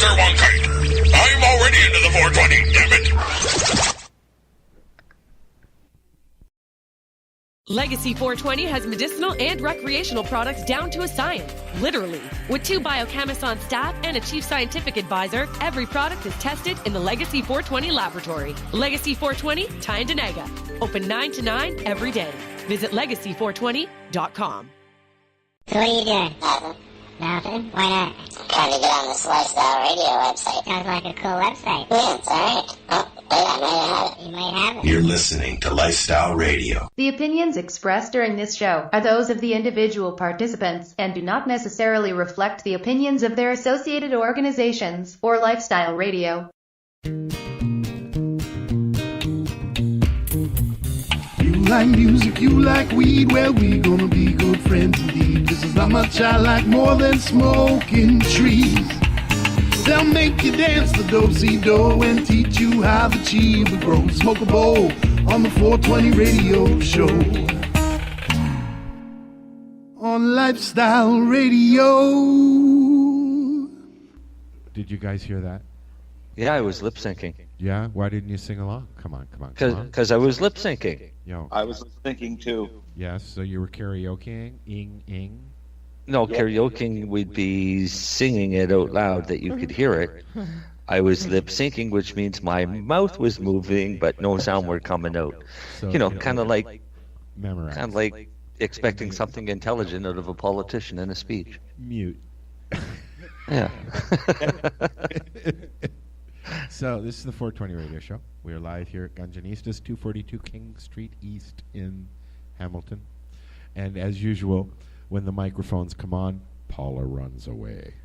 there one kite. I'm already into the 420, damn it. Legacy 420 has medicinal and recreational products down to a science, literally. With 2 biochemists on staff and a chief scientific advisor, every product is tested in the Legacy 420 laboratory. Legacy 420, Tyendinaga. Open 9 to 9 every day. Visit legacy420.com. So what are you doing? Nothing? Why not? I'm trying to get on this Lifestyle Radio website. Sounds like a cool website. Yeah, it's alright. Oh, wait, I might have it. You might have it. You're listening to Lifestyle Radio. The opinions expressed during this show are those of the individual participants and do not necessarily reflect the opinions of their associated organizations or Lifestyle Radio. You like music, you like weed, well, we gonna be good friends indeed. This is how much I like more than smoking trees. They'll make you dance the do-si-do and teach you how the chiba grows. Smoke a bowl on the 420 radio show. On Lifestyle Radio. Did you guys hear that? Yeah, I was lip syncing. Yeah? Why didn't you sing along? Come on. Because I was lip syncing. Yo. I was thinking too. Yes, so you were karaokeing? Ing? No, karaoke would be singing it out loud that you could hear it. I was lip syncing, which means my mouth was moving, but no sound were coming out. So, kind of like memorize. Kind of like expecting something intelligent out of a politician in a speech. Mute. Yeah. So this is the 420 radio show. We are live here at Ganjahnista, 242 King Street East in Hamilton. And as usual, when the microphones come on, Paula runs away.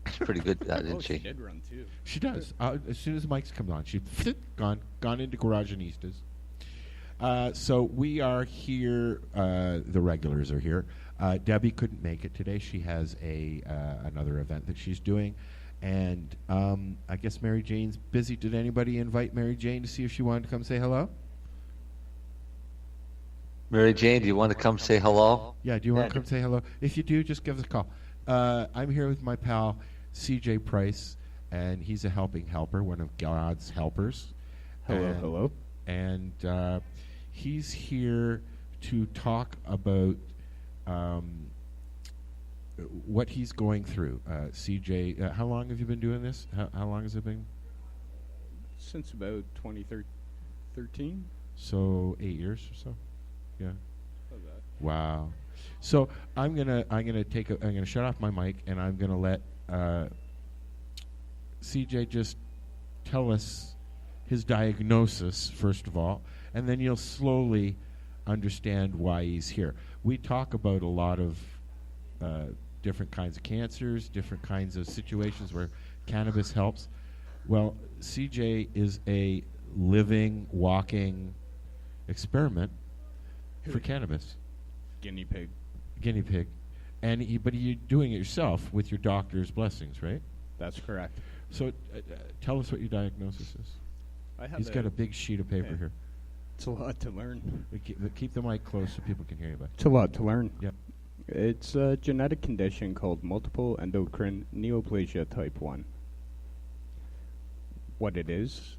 She's pretty good at that, isn't she? She did run too. She does. As soon as the mics come on, she's gone into Garageanistas. So we are here. The regulars are here. Debbie couldn't make it today. She has another event that she's doing. And I guess Mary Jane's busy. Did anybody invite Mary Jane to see if she wanted to come say hello? Mary Jane, do you want to come say hello? Yeah, do you want to come say hello? If you do, just give us a call. I'm here with my pal, CJ Price, and he's a helping helper, one of God's helpers. Hello. And he's here to talk about what he's going through. CJ, how long have you been doing this? How long has it been? Since about 2013. So 8 years or so. Yeah. Wow. So I'm gonna shut off my mic and I'm gonna let CJ just tell us his diagnosis first of all, and then you'll slowly understand why he's here. We talk about a lot of different kinds of cancers, different kinds of situations where cannabis helps. Well, CJ is a living, walking experiment for cannabis. Guinea pig. But you're doing it yourself with your doctor's blessings, right? That's correct. So tell us what your diagnosis is. He's got a big sheet of paper here. It's a lot to learn. Keep the mic close so people can hear you. It's a lot to learn. Yep. It's a genetic condition called Multiple Endocrine Neoplasia Type 1. What it is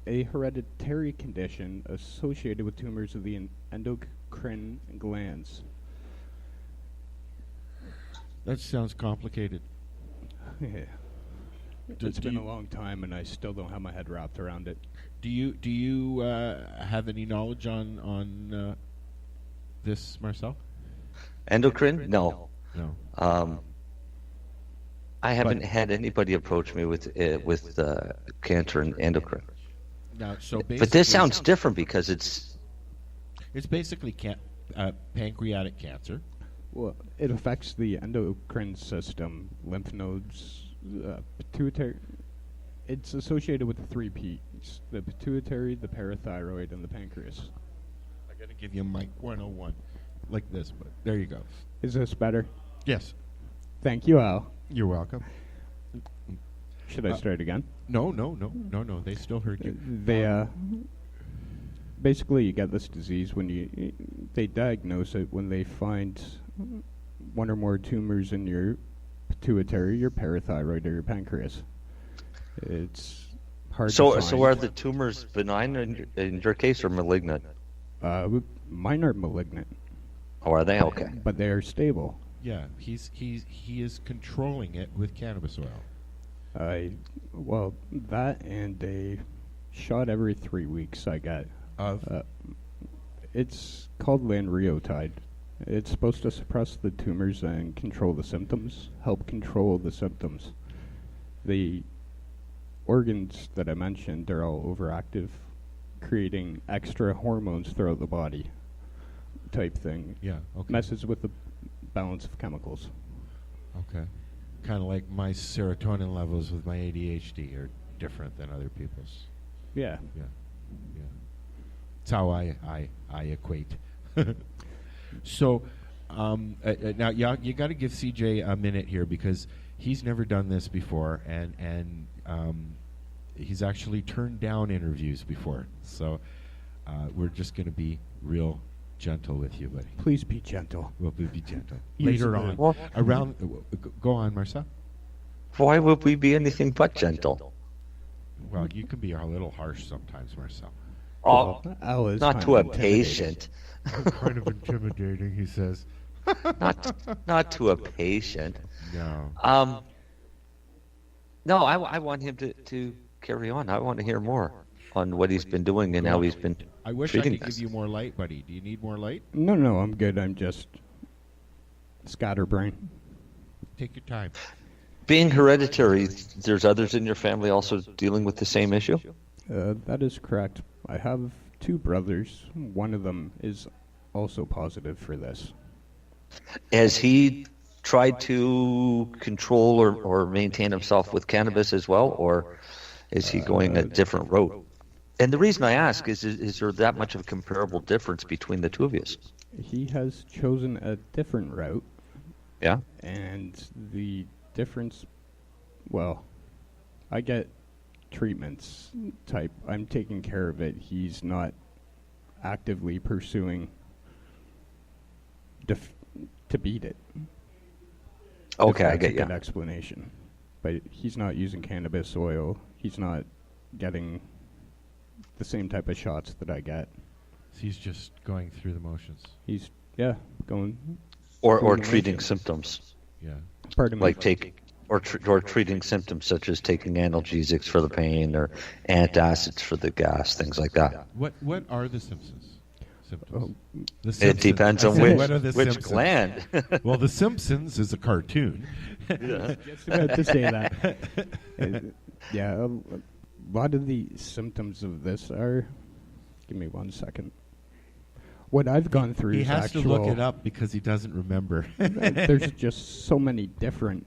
a hereditary condition associated with tumors of the endocrine glands. That sounds complicated. Yeah. It's been a long time, and I still don't have my head wrapped around it. Do you have any knowledge on this, Marcel? Endocrine? No. No. I haven't had anybody approach me with cancer and endocrine. Now, so but this sounds different because it's basically pancreatic cancer. Well, it affects the endocrine system, lymph nodes, pituitary. It's associated with the 3 P's: the pituitary, the parathyroid, and the pancreas. I got to give you mic 101, like this, but there you go. Is this better? Yes. Thank you, Al. You're welcome. Should I start again? No. They still heard you. They basically you get this disease when they diagnose it when they find one or more tumors in your pituitary, your parathyroid, or your pancreas. It's hard to So find. are the tumors benign in your case or malignant? Mine are malignant, Oh, are they? Okay. but they are stable. Yeah, he is controlling it with cannabis oil. Well, that and a shot every 3 weeks I get. It's called lanreotide. It's supposed to suppress the tumors and control the symptoms, help control the symptoms. The organs that I mentioned are all overactive, creating extra hormones throughout the body type thing. Yeah, okay. Messes with the balance of chemicals. Okay. Kind of like my serotonin levels with my ADHD are different than other people's. Yeah. Yeah. Yeah. That's how I equate. So now you got to give CJ a minute here because he's never done this before, and he's actually turned down interviews before. So we're just going to be real gentle with you, buddy. Please be gentle. We'll be gentle. Use Later the- on, Well- around. Go on, Marcel. Why would we be anything but gentle? Well, you can be a little harsh sometimes, Marcel. Oh, Al is not kind to a of intimidating. patient. Kind of intimidating, he says. Not to a patient. No. No, I want him to carry on. I want to hear more on what he's been doing and how he's been I wish I treating could this. give you more light, buddy. Do you need more light? No, I'm good. I'm just scatterbrain. Take your time. Being hereditary, there's others in your family also dealing with the same issue? That is correct. I have 2 brothers. One of them is also positive for this. Has he tried to control or maintain himself with cannabis as well, or is he going a different route? And the reason I ask is there that much of a comparable difference between the two of you? He has chosen a different route, Yeah? and the difference, well, I get treatments type. I'm taking care of it. He's not actively pursuing to beat it. Okay, If I that's get a good you. explanation. But he's not using cannabis oil. He's not getting the same type of shots that I get. He's just going through the motions. He's going. Or through the treating motions. symptoms. Yeah. Pardon me. Like or treating symptoms such as taking analgesics for the pain or antacids for the gas, things like that. What are the symptoms? Symptoms. The It Simpsons. depends I on said, what are the which Simpsons? gland. Well, The Simpsons is a cartoon. Just about to say that. Yeah, a lot of the symptoms of this are. Give me 1 second. What I've gone through He is has actual. to look it up because he doesn't remember. There's just so many different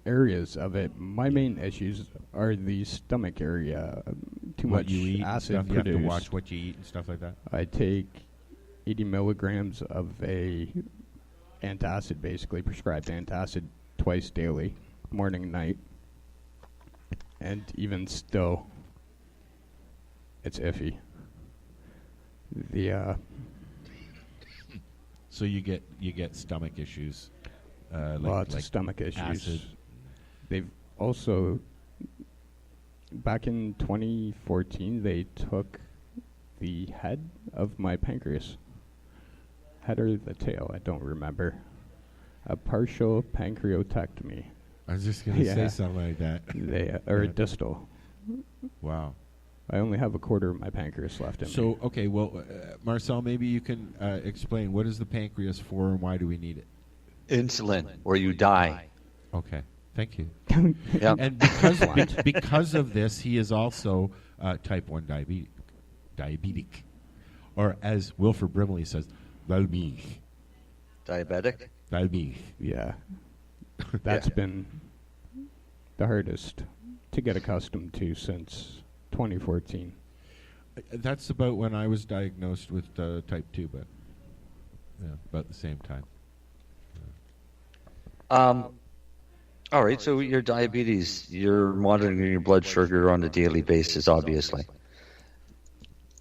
areas of it. My main issues are the stomach area. Too What much you eat, acid stuff. You have produced. to watch what you eat and stuff like that. I take 80 milligrams of a antacid, basically prescribed antacid, twice daily, morning and night. And even still, it's iffy. So you get stomach issues. Lots of stomach issues. acid. They've also, back in 2014, they took the head of my pancreas. Head or the tail, I don't remember. A partial pancreatectomy. I was just going to say Yeah. something like that. Or Yeah. distal. Wow. I only have a quarter of my pancreas left in me. So, okay, well, Marcel, maybe you can explain what is the pancreas for and why do we need it? Insulin, or you die. Okay, thank you. Yep. And because of this, he is also type 1 diabetic. Or as Wilford Brimley says, diabetic. Diabetic? Diabetic. Yeah. That's been the hardest to get accustomed to since 2014. That's about when I was diagnosed with type 2, but yeah, about the same time. All right, so your diabetes, you're monitoring your blood sugar on a daily basis, obviously.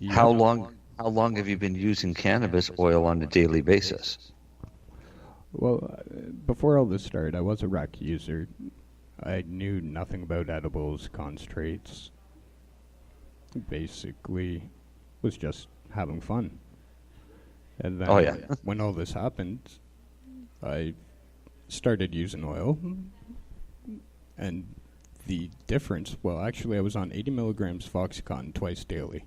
Yep. How long have you been using cannabis oil on a daily basis? Well, before all this started, I was a rec user. I knew nothing about edibles, concentrates. Basically, was just having fun. And then when all this happened, I started using oil. And the difference, well, actually, I was on 80 milligrams Foxconn twice daily.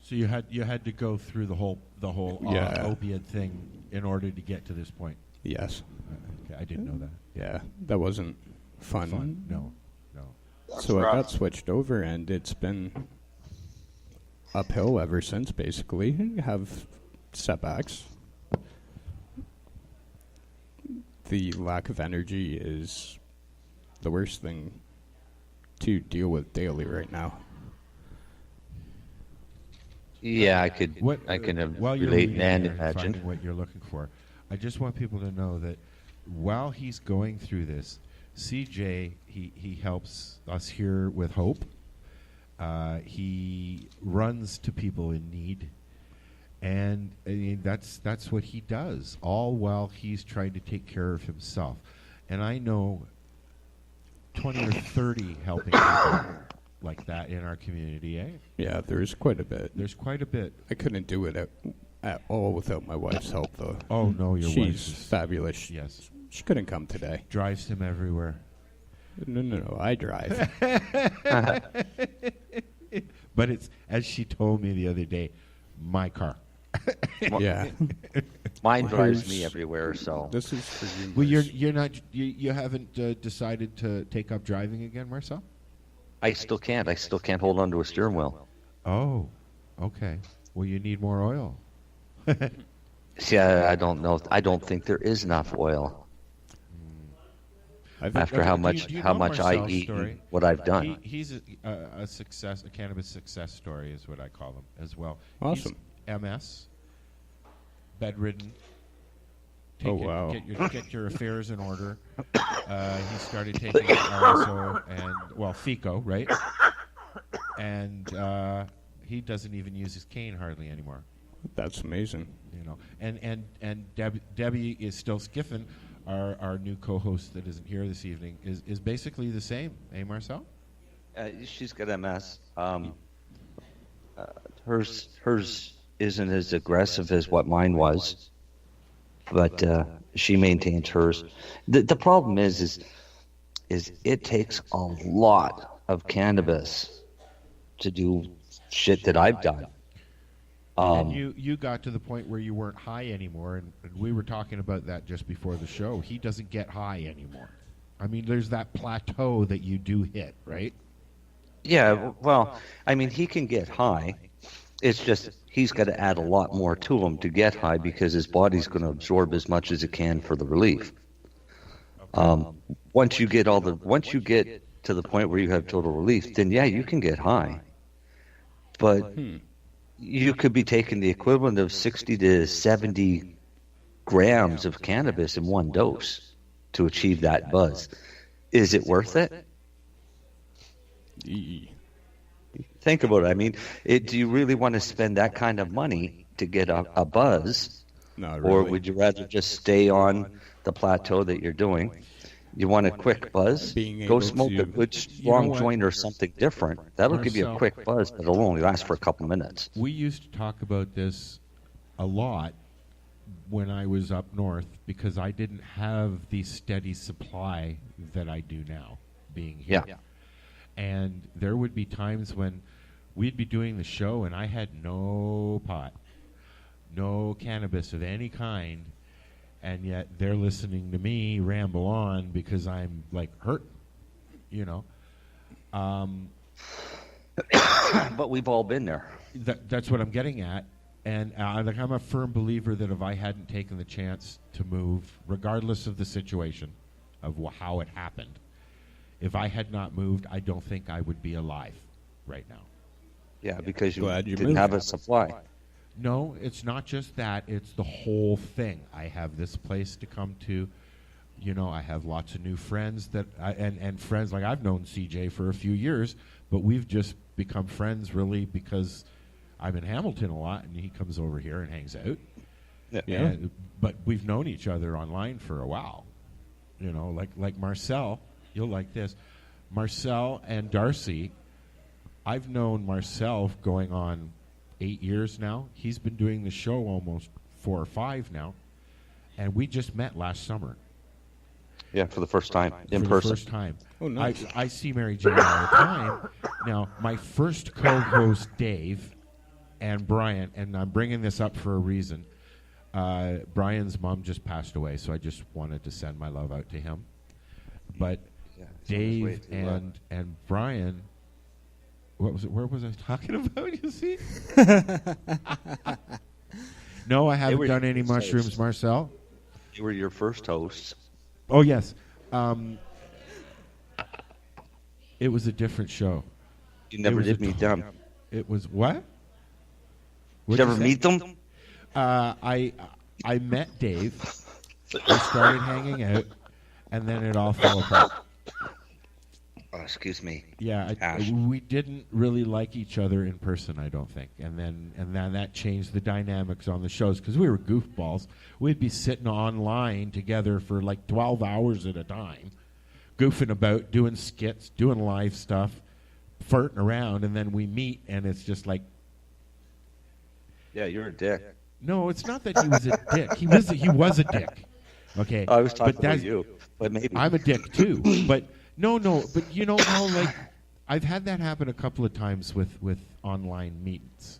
So you had to go through the whole opiate thing in order to get to this point. Yes. Okay, I didn't know that. Yeah, that wasn't fun. No. So I got switched over, and it's been uphill ever since, basically. Have setbacks. The lack of energy is the worst thing to deal with daily right now. Yeah, I can relate and imagine finding what you're looking for. I just want people to know that while he's going through this, CJ he helps us here with hope. He runs to people in need, and I mean, that's what he does, all while he's trying to take care of himself. And I know 20 or 30 helping people like that in our community, eh? Yeah, there's quite a bit. There's quite a bit. I couldn't do it at all without my wife's help, though. Oh, no, your wife is fabulous. Yes. She couldn't come today. Drives him everywhere. No, I drive. But it's, as she told me the other day, my car. Yeah. Mine drives me everywhere, so. This is for you. Well, you haven't decided to take up driving again, Marcel? I still can't. I still can't hold on to a steering wheel. Oh, okay. Well, you need more oil. See, I don't know. I don't think there is enough oil. After how much I eat and what I've done. He's a cannabis success story is what I call him as well. Awesome. He's MS, bedridden. Wow. Get your affairs in order. He started taking RSO and FICO, right? And he doesn't even use his cane hardly anymore. That's amazing. You know, and Debbie is still skiffing. Our new co-host that isn't here this evening is basically the same, eh, Marcel? She's got MS. Hers isn't as aggressive as what mine was, but she maintains hers. The problem is it takes a lot of cannabis to do shit that I've done. And you got to the point where you weren't high anymore, and we were talking about that just before the show. He doesn't get high anymore. I mean, there's that plateau that you do hit, right? Yeah, well, I mean, he can get high. It's just he's got to add a lot more to him to get high because his body's going to absorb as much as it can for the relief. Once you get to the point where you have total relief, then yeah, you can get high. But you could be taking the equivalent of 60 to 70 grams of cannabis in one dose to achieve that buzz. Is it worth it? Think about it. I mean, do you really want to spend that kind of money to get a buzz? Not really. Or would you rather just stay on the plateau that you're doing? You want a quick buzz? Go smoke a good strong joint or something different. That'll give you a quick buzz, but it'll only last for a couple minutes. We used to talk about this a lot when I was up north because I didn't have the steady supply that I do now, being here. Yeah. And there would be times when we'd be doing the show and I had no pot, no cannabis of any kind, and yet they're listening to me ramble on because I'm like hurt, you know. But we've all been there. That's what I'm getting at. And I'm a firm believer that if I hadn't taken the chance to move, regardless of the situation, of how it happened, if I had not moved, I don't think I would be alive right now. Yeah, because you didn't have a supply. No, it's not just that. It's the whole thing. I have this place to come to. You know, I have lots of new friends and friends. Like I've known CJ for a few years, but we've just become friends really because I'm in Hamilton a lot, and he comes over here and hangs out. Yeah. But we've known each other online for a while. You know, like Marcel, you'll like this. Marcel and Darcy, I've known Marcel going on 8 years now. He's been doing the show almost 4 or 5 now. And we just met last summer. Yeah, for the first time in for person. The first time. Oh, nice. I see Mary Jane all the time. Now, my first co-host, Dave, and Brian, and I'm bringing this up for a reason. Brian's mom just passed away, so I just wanted to send my love out to him. But Dave and Brian, what was it? Where was I talking about? You see? No, I haven't done any mushrooms, hosts. Marcel. You were your first hosts. Oh yes, it was a different show. You never did meet them. It was what? Did What'd you ever say? meet them? I met Dave. We started hanging out, and then it all fell apart. Oh, excuse me. Yeah, Ash. we didn't really like each other in person, I don't think, and then that changed the dynamics on the shows because we were goofballs. We'd be sitting online together for like 12 hours at a time, goofing about, doing skits, doing live stuff, farting around, and then we meet, and it's just like, Yeah, you're a dick. no, it's not that he was a dick. He was a dick. Okay, I was talking but about you, but maybe I'm a dick too, but. No, but you know how, like, I've had that happen a couple of times with online meetings.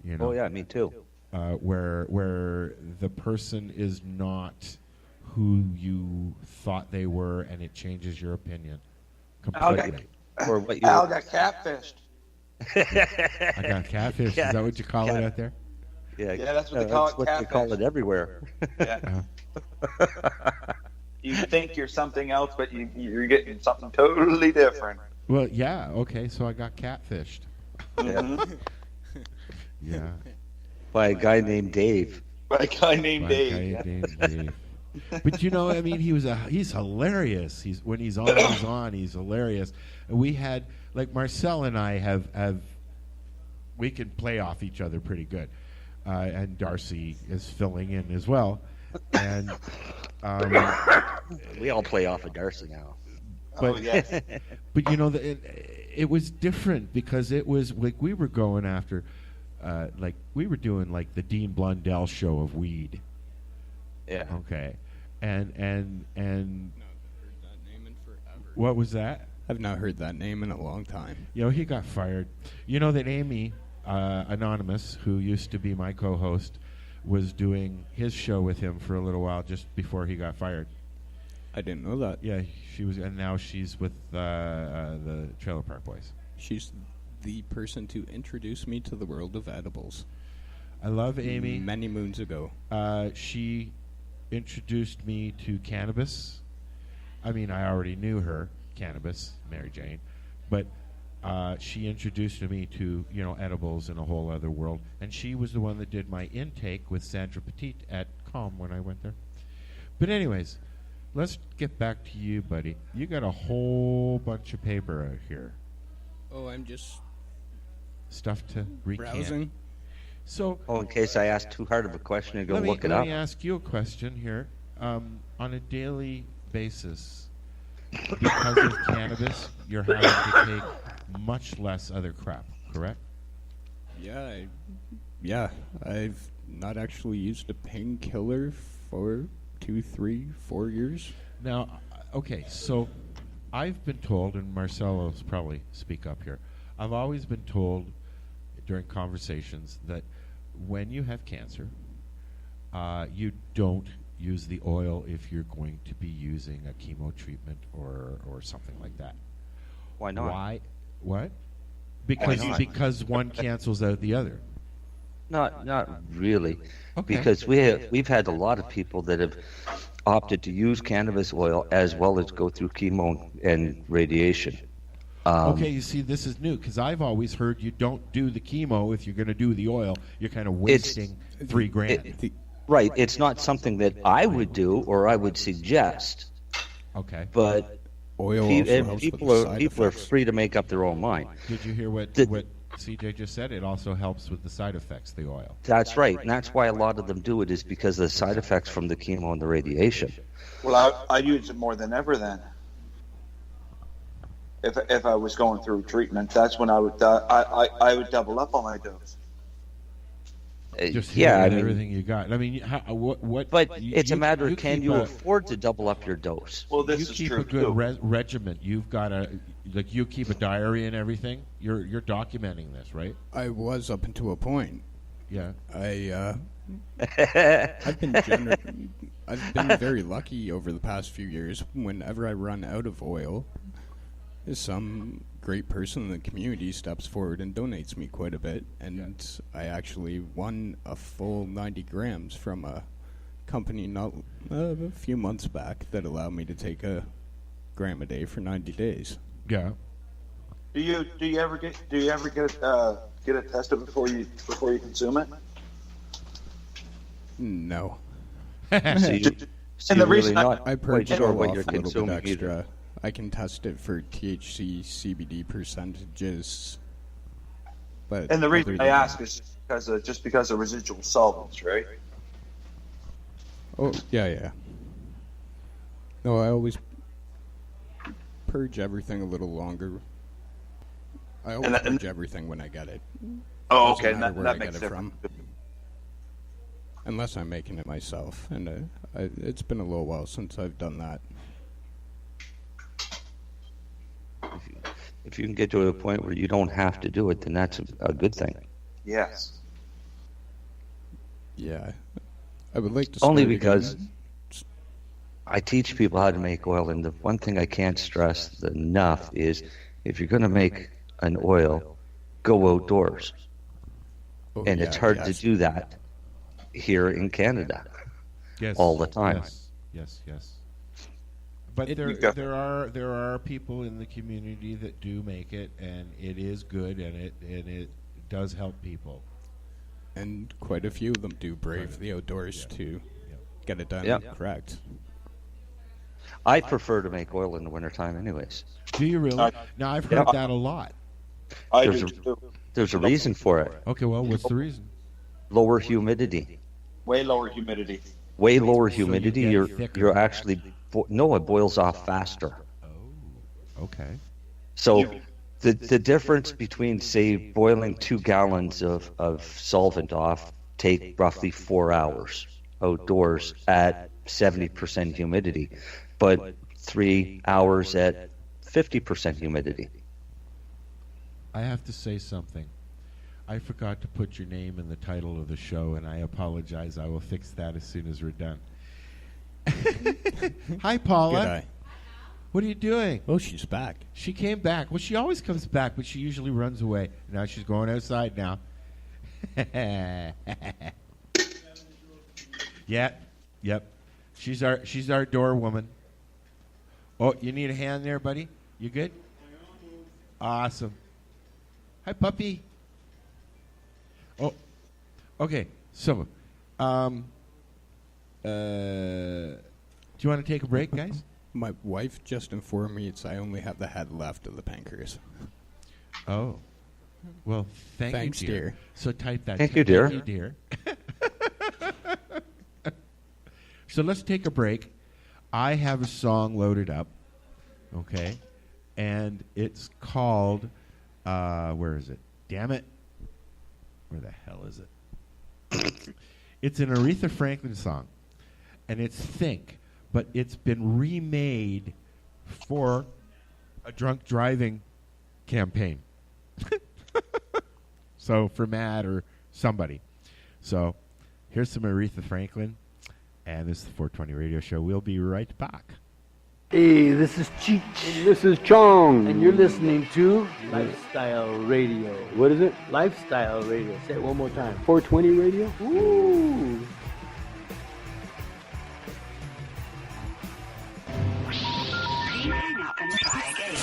You know, Oh yeah, me too. where the person is not who you thought they were, and it changes your opinion completely. Or what you Al got catfished. I got catfish. Is that what you call it out there? Yeah, that's what they call it, what they call catfish. it everywhere. Yeah. You think you're something else, but you're getting something totally different. Well, yeah. Okay, so I got catfished. Mhm. Yeah. By a guy named Dave. By a guy named By a Dave. guy named Dave. But you know, I mean, he's hilarious. When he's on, he's hilarious. And we had, like, Marcel and I have we can play off each other pretty good. And Darcy is filling in as well. And we all play off of Darcy now. But, yes. but you know, it was different because it was like we were going after, like we were doing like the Dean Blundell show of weed. Yeah. Okay, and Not heard that name in forever. what was that? I've not heard that name in a long time. You know, he got fired. You know that Amy, Anonymous, who used to be my co-host, was doing his show with him for a little while just before he got fired. I didn't know that. Yeah, she was, and now she's with the Trailer Park Boys. She's the person to introduce me to the world of edibles. I love Amy. Many moons ago. She introduced me to cannabis. I mean, I already knew her, cannabis, Mary Jane, but she introduced me to, you know, edibles in a whole other world. And she was the one that did my intake with Sandra Petit at COM when I went there. But anyways, let's get back to you, buddy. You got a whole bunch of paper out here. Oh, I'm just Stuff to recant. browsing. So Oh, in case I ask too hard of a question and go look it let up. me ask you a question here. On a daily basis, because of cannabis, you're having to take much less other crap, correct? Yeah, I've not actually used a painkiller for 2, 3, 4 years. Now, okay, so I've been told, and Marcelo will probably speak up here, I've always been told during conversations that when you have cancer, you don't use the oil if you're going to be using a chemo treatment or something like that. Why not? Why? What? Because not? because one cancels out the other. Not really, Okay. because we've had a lot of people that have opted to use cannabis oil as well as go through chemo and radiation. Okay, you see, this is new because I've always heard you don't do the chemo if you're going to do the oil. You're kind of wasting $3,000. Right, it's not something that I would do or I would suggest, Okay. but Oil pe- also and helps people with the are side people are effects. free to make up their own mind. Did you hear what The- what CJ just said, it also helps with the side effects, the oil. That's right, and that's why a lot of them do it, is because of the side effects from the chemo and the radiation. Well, I use it more than ever then. If I was going through treatment, that's when I would double up on my dose. Just everything you got. I mean, what? But it's a matter of, can you afford to double up your dose? Well, this you is keep true a good too. regimen. You've got you keep a diary and everything. You're documenting this, right? I was up until a point. Yeah. I've been very lucky over the past few years. Whenever I run out of oil, some great person in the community steps forward and donates me quite a bit, and I actually won a full 90 grams from a company not a few months back that allowed me to take a gram a day for 90 days. Yeah. Do you ever get it tested before you consume it? No. So you're really not I quite purge it sure all what off you're a little bit consuming extra. either. I can test it for THC, CBD percentages. But And the reason other I than ask that- is because of residual solvents, right? Oh, yeah. No, I always purge everything a little longer. I always purge everything when I get it. Oh, Doesn't okay, matter that where I makes get it difference. from. Unless I'm making it myself, and it's been a little while since I've done that. If you can get to a point where you don't have to do it, then that's a good thing. Yes. Yeah, I would like to. Only start because again. I teach people how to make oil, and the one thing I can't stress enough is, if you're going to make an oil, go outdoors. Oh, And yeah, it's hard to yes. do that here in Canada all the time. Yes. But there are people in the community that do make it, and it is good, and it does help people. And quite a few of them do brave the outdoors to get it done correct. I prefer to make oil in the wintertime anyways. Do you really? Now, I've heard that a lot. There's a reason for it. Okay, well, what's the reason? Lower humidity. Way lower humidity. Way lower humidity. get You're thicker. actually it boils off faster. Oh, okay. So the difference between, say, boiling 2 gallons of solvent off take roughly 4 hours outdoors at 70% humidity, but 3 hours at 50% humidity. I have to say something. I forgot to put your name in the title of the show, and I apologize. I will fix that as soon as we're done. Hi, Paula. G'day. What are you doing? Oh, she's back. She came back. Well, she always comes back, but she usually runs away. Now she's going outside now. Yep. She's our door woman. Oh, you need a hand there, buddy? You good? Awesome. Hi, puppy. Oh, okay. So, do you want to take a break, guys? My wife just informed me I only have the head left of the pancreas. Oh. Well, Thanks, you, dear. dear. So type that. Thank you, dear. Thank you, dear. So let's take a break. I have a song loaded up, okay? And it's called, where is it? Damn it. Where the hell is it? It's an Aretha Franklin song, and it's Think, but it's been remade for a drunk driving campaign. So for Matt or somebody. So here's some Aretha Franklin, and this is the 420 Radio Show. We'll be right back. Hey, this is Cheech. And this is Chong. And you're listening to Lifestyle Radio. What is it? Lifestyle Radio. Say it one more time. 420 Radio? Ooh. Hang up and try again.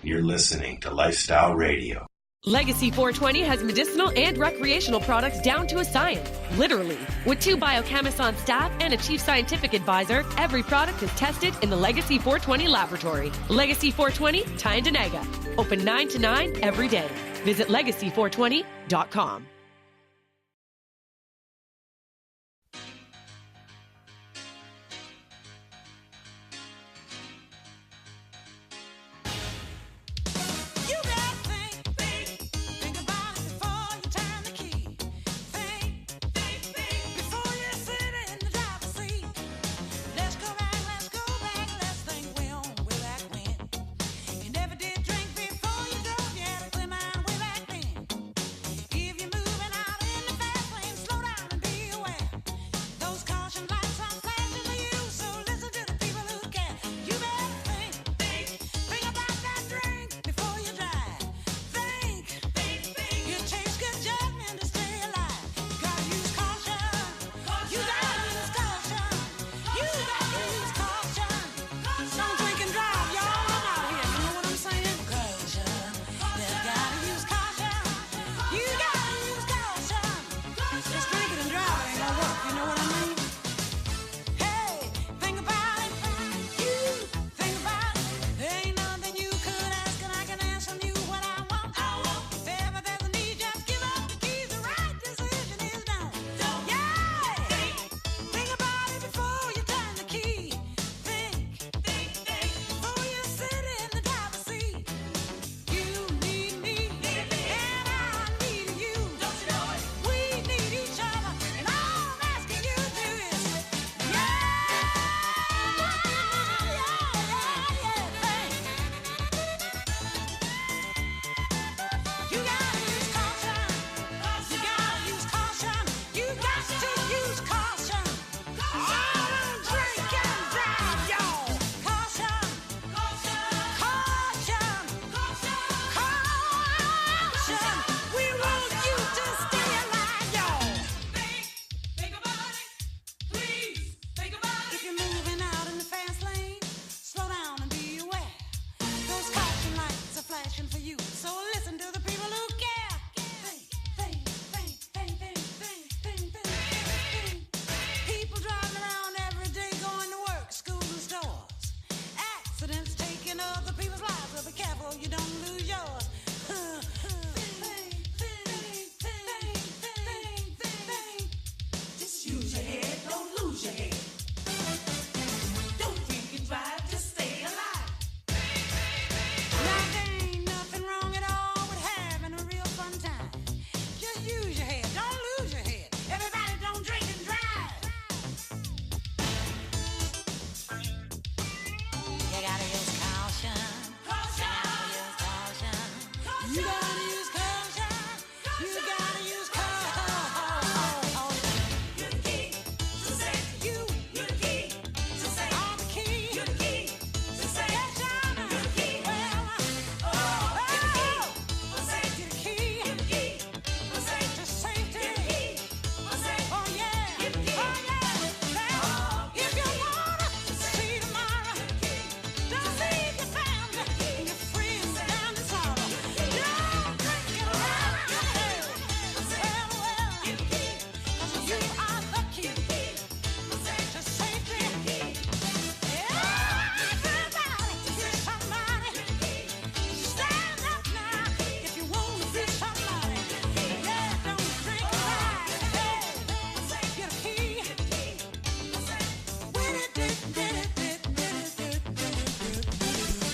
You're listening to Lifestyle Radio. Legacy 420 has medicinal and recreational products down to a science, literally. With 2 biochemists on staff and a chief scientific advisor, every product is tested in the Legacy 420 laboratory. Legacy 420, Tyendinaga. Open 9 to 9 every day. Visit legacy420.com.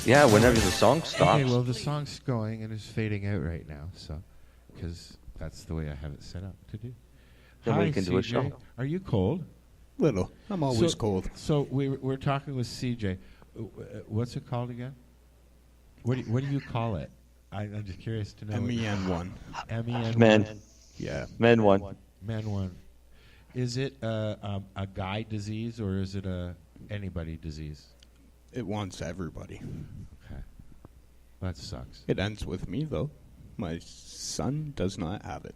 Yeah, whenever the song stops. Okay, well, the song's going and is fading out right now, so because that's the way I have it set up to do. Then Hi, we can do a show. Are you cold? Little. I'm always cold. So we're talking with CJ. What's it called again? What do you call it? I'm just curious to know. MEN1. MEN1. Men. Yeah. Men1. Men1. Is it a guy disease or is it a anybody disease? It wants everybody. Okay. That sucks. It ends with me, though. My son does not have it.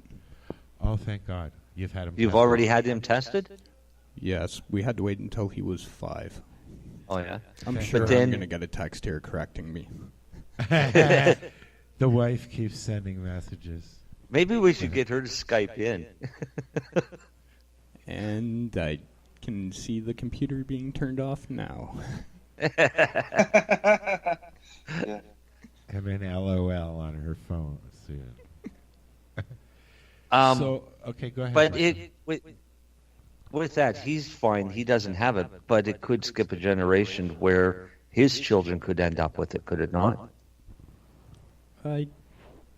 Oh, thank God. You've had him You've tested. already had him tested? Yes. We had to wait until he was 5. Oh, yeah? I'm Okay. sure But then- I'm going to get a text here correcting me. The wife keeps sending messages. Maybe we should get her to Skype in. And I can see the computer being turned off now. Yeah. And then LOL on her phone. So, okay, go ahead. But with that, he's fine. He doesn't have it, but it could skip a generation where his children could end up with it, could it not? I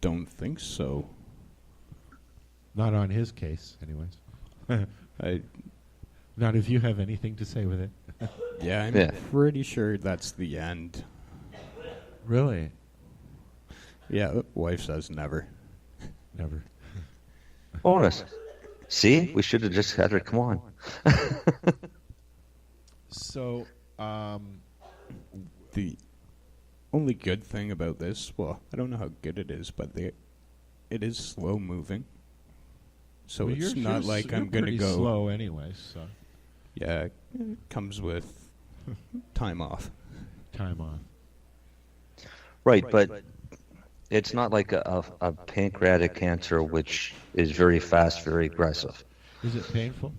don't think so. Not on his case, anyways. Not if you have anything to say with it. Yeah, I'm pretty sure that's the end. Really? Yeah, the wife says never. Never. Bonus. See? We should have just had her come on. So, the only good thing about this, well, I don't know how good it is, but it is slow moving. So well, it's not like I'm going to go slow anyway. So yeah, it comes with time off. Time off. Right, but it's not like a pancreatic cancer, which is very fast, very aggressive. Is it painful?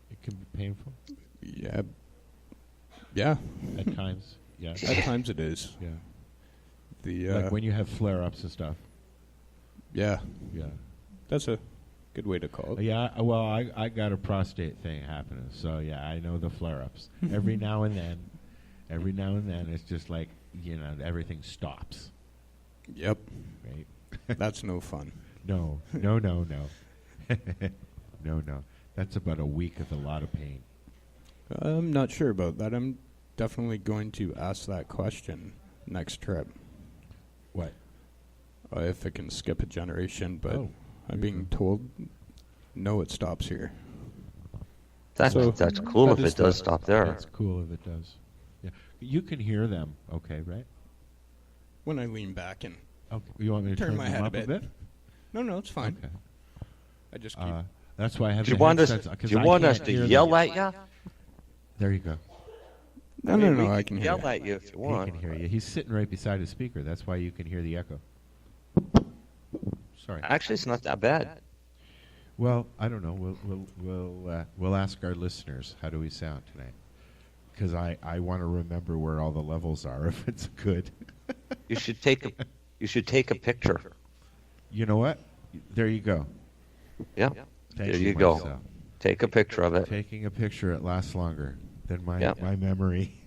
It can be painful. Yeah. Yeah. At times. Yeah. At times it is. Yeah. The like when you have flare-ups and stuff. Yeah. Yeah. That's a good way to call it. Yeah, well, I got a prostate thing happening, so yeah, I know the flare-ups. Every now and then, it's just like, you know, everything stops. Yep. Right? That's no fun. No. No. That's about a week of a lot of pain. I'm not sure about that. I'm definitely going to ask that question next trip. What? If it can skip a generation, but I'm being told no, it stops here. That's cool if it does stop there. That's cool if it does. Yeah, you can hear them, okay, right? When I lean back and you want me to turn my them head up a bit? No, it's fine. Okay. I just keep. That's why I have. Do you want us to yell at you? There you go. No, I can hear yell you. at you if you want. He can hear you. He's sitting right beside his speaker. That's why you can hear the echo. Sorry. Actually, it's not that bad. Well, I don't know. We'll ask our listeners, how do we sound tonight? Because I want to remember where all the levels are if it's good. You should take a picture. You know what? There you go. Yeah. Thank there you go. Marcel. Take a picture of it. Taking a picture, it lasts longer than my memory.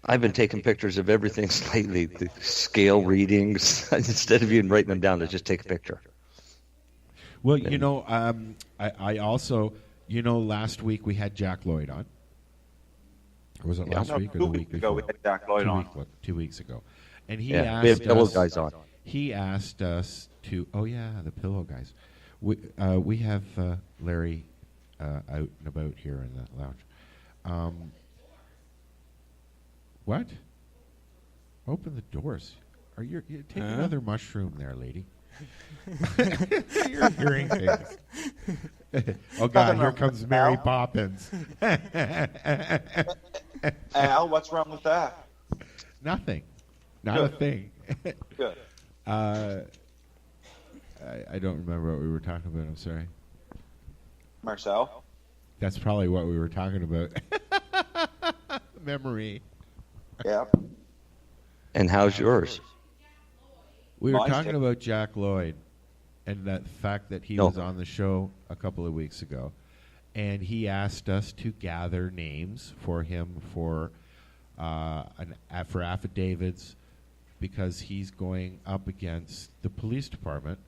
I've been taking pictures of everything lately, the scale readings. Instead of even writing them down, to just take a picture. Well, you know, I also, you know, last week we had Jack Lloyd on. Or was it last week or the week before? We had Jack Lloyd on. 2 weeks ago. And he we have asked Pillow us, Guys on. He asked us to, the Pillow Guys. We have Larry out and about here in the lounge. What? Open the doors. Take another mushroom there, lady. You're hearing things. Oh God! Here comes Mary Poppins. Al, what's wrong with that? Nothing. Not a thing. Good. I don't remember what we were talking about. I'm sorry. Marcel? That's probably what we were talking about. Memory. Yeah. And how's yours? We were talking about Jack Lloyd and the fact that he was on the show a couple of weeks ago. And he asked us to gather names for him for affidavits because he's going up against the police department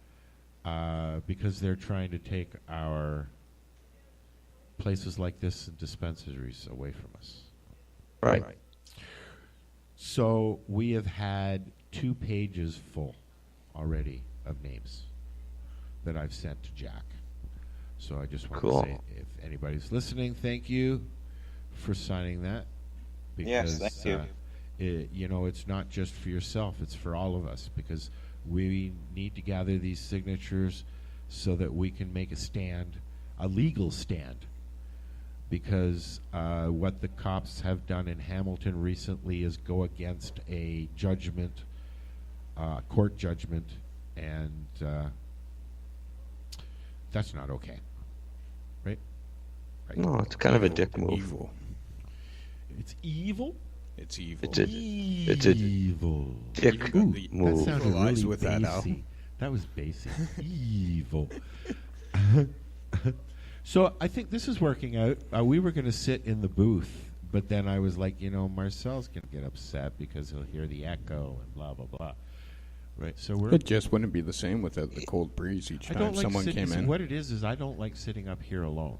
because they're trying to take our places like this and dispensaries away from us. Right. So we have had 2 pages full already of names that I've sent to Jack. So I just want to say, if anybody's listening, thank you for signing that. Because, yes, thank you. You know, it's not just for yourself, it's for all of us, because we need to gather these signatures so that we can make a stand, a legal stand, because what the cops have done in Hamilton recently is go against a judgment, court judgment, and that's not okay, right? No, it's kind of a dick move. Evil. It's evil. It's evil. It's a evil dick Ooh, move. That sounded really with that, Al. bassy. That was bassy. Evil. So I think this is working out. We were going to sit in the booth, but then I was like, Marcel's going to get upset because he'll hear the echo and blah, blah, blah. Right. So It just wouldn't be the same without the cold breeze each time someone came in. What it is I don't like sitting up here alone.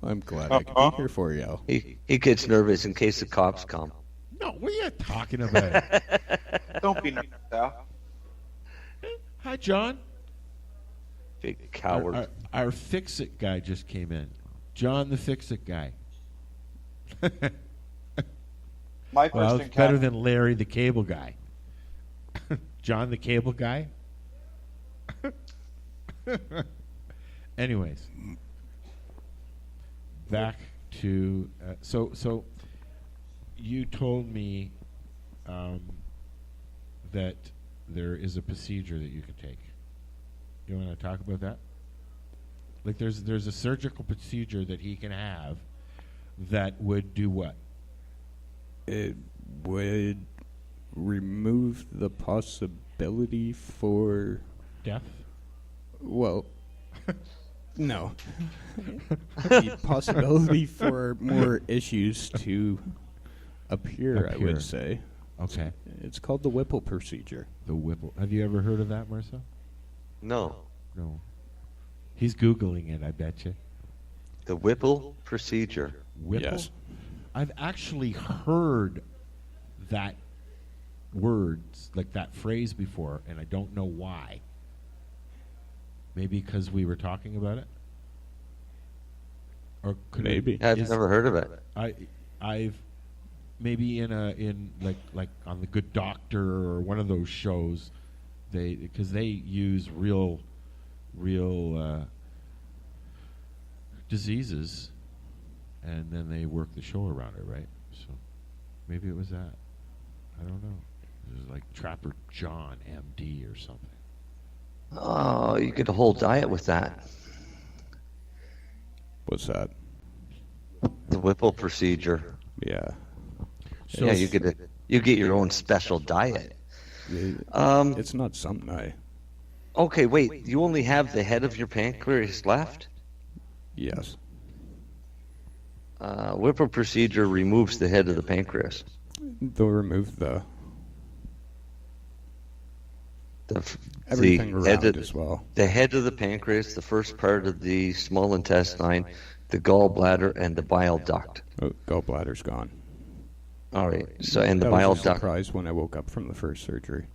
I'm glad I could be here for you, Al. He gets nervous in case the cops come. No, what are you talking about? Don't be nervous, Al. Hi, John. Big coward. Our Fix-It guy just came in. John the Fix-It guy. My Well, question, it's better than Larry the Cable Guy. John the Cable Guy? Anyways. Back to... So you told me that there is a procedure that you can take. You want to talk about that? Like there's a surgical procedure that he can have that would do what? It would remove the possibility for... Death? Well, no. The possibility for more issues to appear, I would say. Okay. It's called the Whipple procedure. The Whipple. Have you ever heard of that, Marcel? No. No. He's Googling it, I bet you. The Whipple procedure. Whipple? Yes. I've actually heard that words, like that phrase before, and I don't know why. Maybe because we were talking about it? Or could Maybe. I've never heard of it. I've maybe in like on the Good Doctor or one of those shows, because they use real diseases, and then they work the show around it, right? So maybe it was that. I don't know. It was like Trapper John, M.D. or something. Oh, you get a whole diet with that. What's that? The Whipple procedure. Yeah. So yeah, you get your own special diet. It's not something I... Okay, wait. You only have the head of your pancreas left? Yes. Whipple procedure removes the head of the pancreas. They'll remove everything around as well. The head of the pancreas, the first part of the small intestine, the gallbladder, and the bile duct. Oh, gallbladder's gone. All right. So, and the that bile was a duct. surprise when I woke up from the first surgery.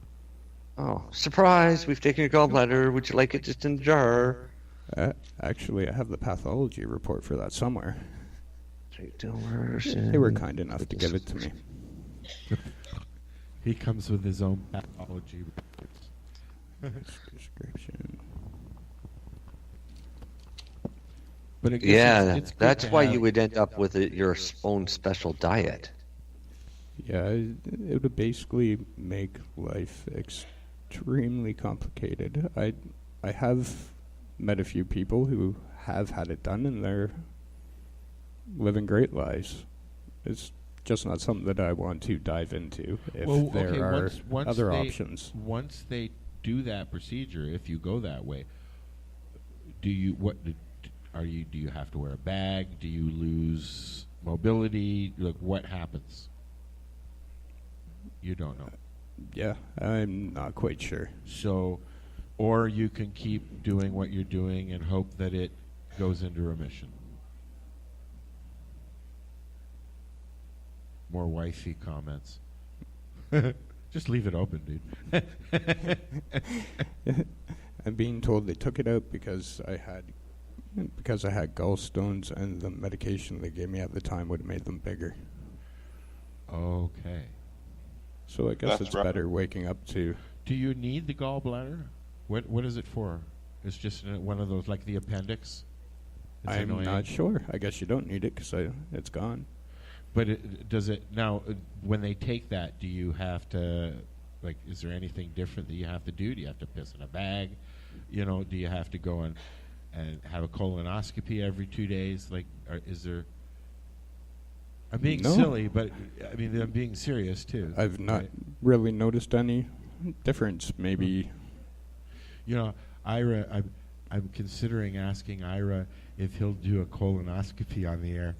Oh, surprise! We've taken your gallbladder. Would you like it just in a jar? Actually, I have the pathology report for that somewhere. They They were kind enough to give it to me. He comes with his own pathology reports. Description. But I guess Yeah, it's good that's to why have- you would end up with your own special diet. Yeah, it would basically make life extremely complicated. I have met a few people who have had it done, and they're living great lives. It's just not something that I want to dive into if there are other options. Once they do that procedure, if you go that way, do you have to wear a bag? Do you lose mobility? Like, what happens? You don't know. Yeah, I'm not quite sure. So, or you can keep doing what you're doing and hope that it goes into remission. More wifey comments. Just leave it open, dude. I'm being told they took it out because I had gallstones, and the medication they gave me at the time would have made them bigger. Okay. So I guess it's better waking up to... Do you need the gallbladder? What is it for? It's just one of those, like the appendix? I'm annoying. not sure. I guess you don't need it because it's gone. But does it now? When they take that, do you have to, like, is there anything different that you have to do? Do you have to piss in a bag? You know, do you have to go and have a colonoscopy every 2 days? Like, is there? I'm being silly, but I mean I'm being serious too. I've not really noticed any difference. Maybe. You know, Ira, I'm considering asking Ira if he'll do a colonoscopy on the air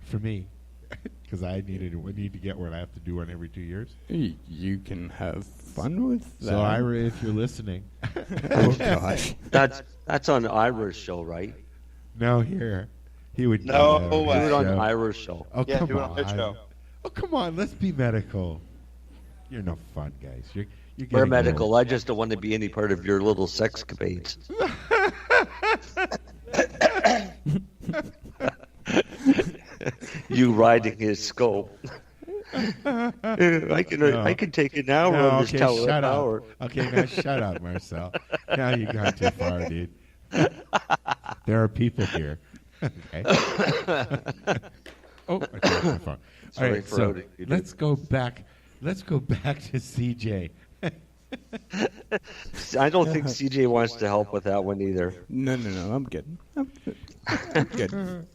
for me, because I need to get one. I have to do one every 2 years. You can have fun with that. So Ira, if you're listening, oh gosh, that's on Ira's show, right? No, here he would. No, do it on Ira's show. Oh, Yeah, come do it on. on their show. Oh, come on. Let's be medical. You're no fun, guys. You're We're getting medical. old. I just don't want to be any part of your little sexcapades. You riding his scope. I can take an hour on this tower. Shut up. Okay, now shut up, Marcel. Now you got too far, dude. There are people here. Okay. Oh, I dropped my phone. Sorry All right, for so outing you, let's go back. Let's go back to CJ. I don't think CJ wants to help with that one either. No, I'm good. I'm good.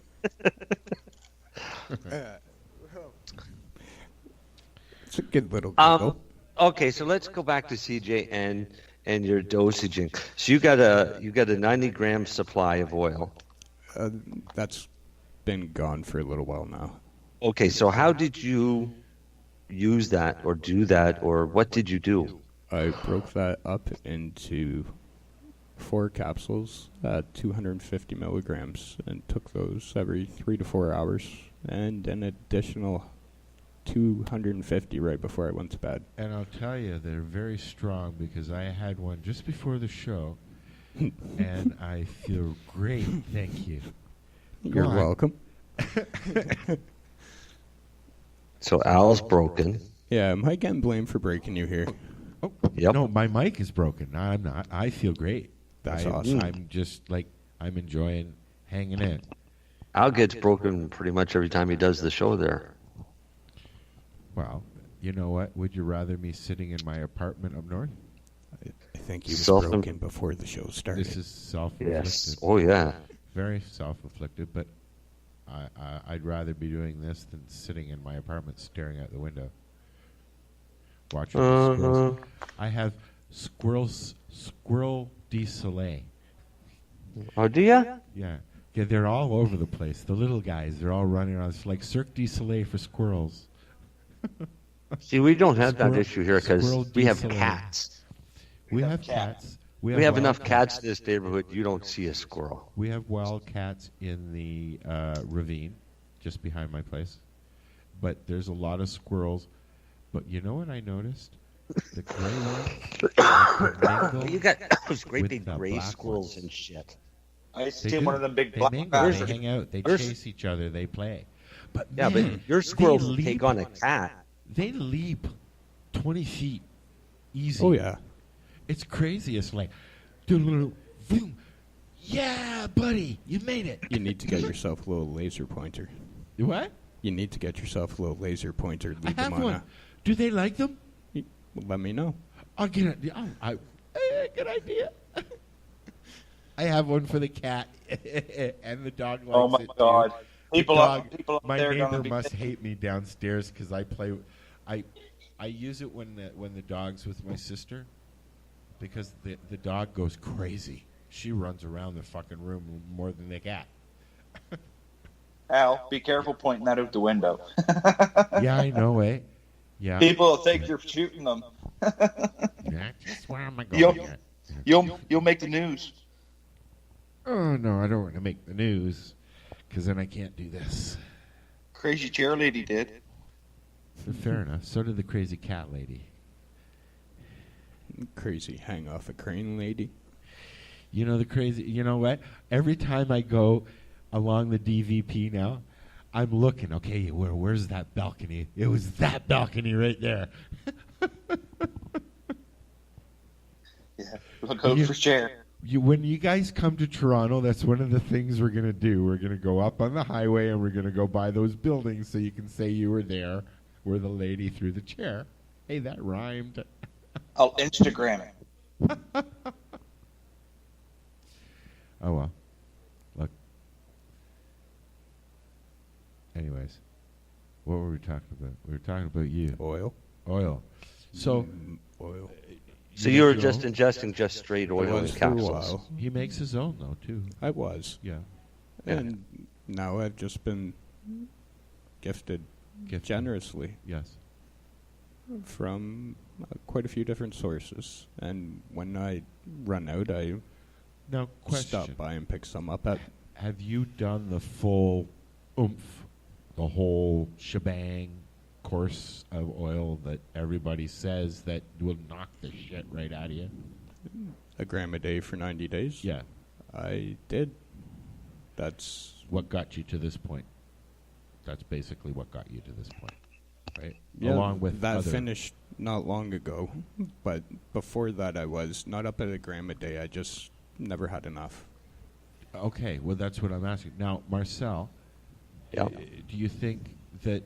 It's a good little giggle. Okay, so let's go back to CJ and your dosaging. So you got a 90-gram supply of oil. That's been gone for a little while now. Okay, so how did you use that or do that, or what did you do? I broke that up into 4 capsules at 250 milligrams and took those every 3 to 4 hours, and an additional 250 right before I went to bed. And I'll tell you, they're very strong because I had one just before the show, and I feel great. Thank you. You're welcome. So Al's broken. Yeah, am I getting blamed for breaking you here? Oh, yep. No, my mic is broken. No, I'm not. I feel great. That's awesome. I'm just like, I'm enjoying hanging in. Al gets broken pretty much every time he does the show there. Well, you know what? Would you rather me sitting in my apartment up north? I think he was broken before the show started. This is self-inflicted. Yes. Oh, yeah. Very self-inflicted, but I'd rather be doing this than sitting in my apartment staring out the window. Watching the squirrels. I have squirrel de soleil. Oh, do ya? Yeah. Yeah, they're all over the place. The little guys, they're all running around. It's like Cirque du Soleil for squirrels. See, we don't have that issue here because Squirrel we have de soleil. cats. We have cats. We have enough wild cats in this neighborhood. You don't see a squirrel. We have wild cats in the ravine just behind my place. But there's a lot of squirrels. But you know what I noticed? The gray ones. You got those great with big the gray black squirrels ones. and shit. I They see do. one of them big They black mingle, guys. they hang out, they chase each other, they play. But Yeah, man, but your they squirrels will leap- take on a cat. They leap 20 feet easy. Oh, yeah. It's crazy. It's like, boom. Yeah, buddy, you made it. You need to get yourself a little laser pointer. What? You need to get yourself a little laser pointer. I Leave them have on one. Do they like them? Let me know. I'll get it. Good idea. I have one for the cat, and the dog likes Oh my it too. God! The People dog- up my there neighbor gonna be must hate me downstairs because I play. I use it when the dog's with my sister, because the dog goes crazy. She runs around the fucking room more than the cat. Al, be careful pointing that out the window. Yeah, I know, eh? Yeah. People will think you're shooting them. Yeah, just where am I going? You'll make the news. Oh no, I don't want to make the news, because then I can't do this. Crazy chair lady did. Fair enough. So did the crazy cat lady. Crazy hang off a crane lady. You know the crazy. You know what? Every time I go along the DVP now, I'm looking. Okay, where's that balcony? It was that balcony right there. Yeah, look out for chair. When you guys come to Toronto, that's one of the things we're going to do. We're going to go up on the highway and we're going to go by those buildings so you can say you were there where the lady threw the chair. Hey, that rhymed. I'll Instagram it. Oh, well. Look. Anyways, what were we talking about? We were talking about you. Oil. So, oil. So you were just ingesting just straight oil in for a capsules. while. He makes his own, though, too. I was. Yeah. And now I've just been gifted generously. Yes. From quite a few different sources. And when I run out, I stop by and pick some up. Have you done the full oomph, the whole shebang course of oil that everybody says that will knock the shit right out of you? A gram a day for 90 days? Yeah. I did. That's what got you to this point. That's basically what got you to this point, right? Yeah, Along with that other finished not long ago. But before that, I was not up at a gram a day. I just never had enough. Okay, well, that's what I'm asking. Now, Marcel, do you think that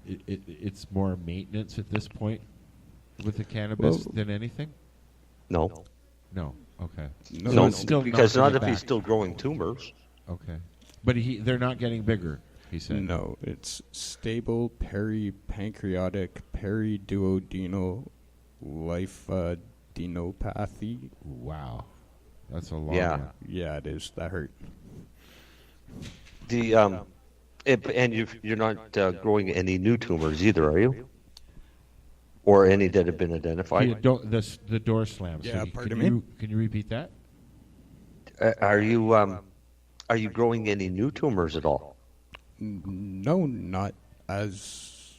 it's more maintenance at this point with the cannabis than anything? No. No. Okay. No, it's still because knocking not it if he's back. still growing tumors. Okay. But they're not getting bigger, he said. No, it's stable peripancreatic periduodenal lymphadenopathy. Wow. That's a long one. Yeah, it is. That hurt. And you're not growing any new tumors either, are you? Or any that have been identified? The door slams. Yeah, So pardon me? Can you repeat that? Are you growing any new tumors at all? No, not as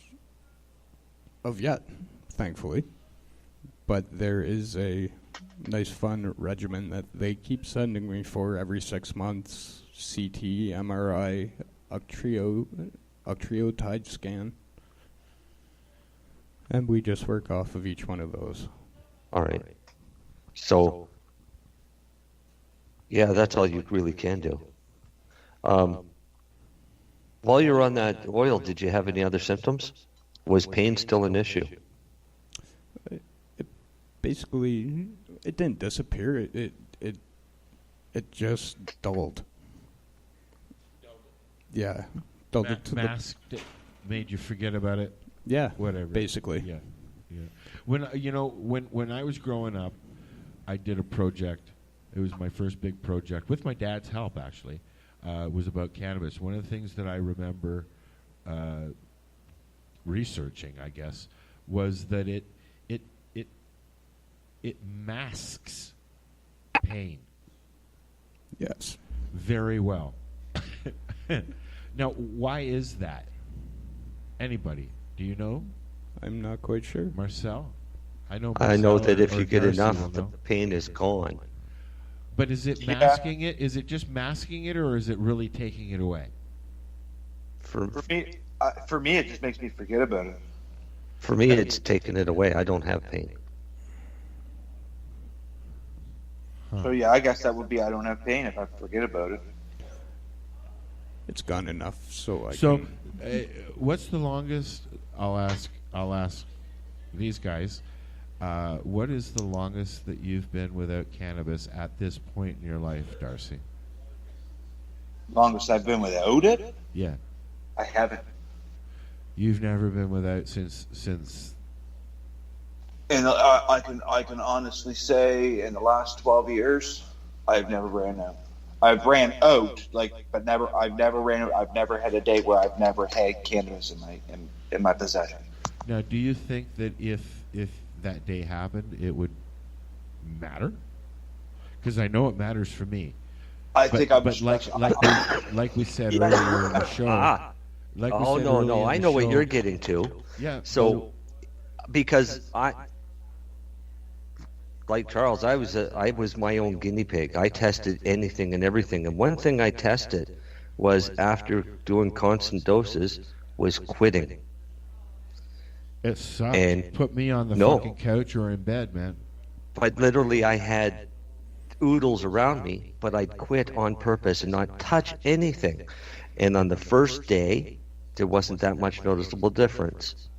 of yet, thankfully. But there is a nice, fun regimen that they keep sending me for every 6 months. CT, MRI, octreotide scan. And we just work off of each one of those. All right. So, yeah, that's all you really can do. While you're on that oil, did you have any other symptoms? Was pain still an issue? Basically, it didn't disappear. It just dulled. Yeah, dulled it to Masked it, made you forget about it. Yeah, whatever. Basically. Yeah. When when I was growing up, I did a project. It was my first big project with my dad's help. Actually, it was about cannabis. One of the things that I remember researching, I guess, was that it masks pain. Yes. Very well. Now, why is that? Anybody? Do you know? I'm not quite sure. Marcel? I know that if or you get Darcy enough, will the know. pain is gone. But is it masking it? Is it just masking it, or is it really taking it away? For me, it just makes me forget about it. For me, it's taking it away. I don't have pain. So yeah, I guess that would be I don't have pain if I forget about it. It's gone enough, so I So, can... what's the longest? I'll ask these guys. What is the longest that you've been without cannabis at this point in your life, Darcy? Longest I've been without it? Yeah. I haven't. You've never been without since. And I can honestly say, in the last 12 years, I've never ran out. I've ran out, but never. I've never ran out. I've never had a day where I've never had cannabis in my possession. Now, do you think that if that day happened, it would matter? Because I know it matters for me. I think I'm. But like we said earlier in the show. I know what you're getting to. Yeah. So, because like Charles, I was my own guinea pig. I tested anything and everything, and one thing I tested was after doing constant doses was quitting. It sucks. And put me on the no. fucking couch or in bed, man. But literally, I had oodles around me, but I'd quit on purpose and not touch anything. And on the first day, there wasn't that much noticeable difference.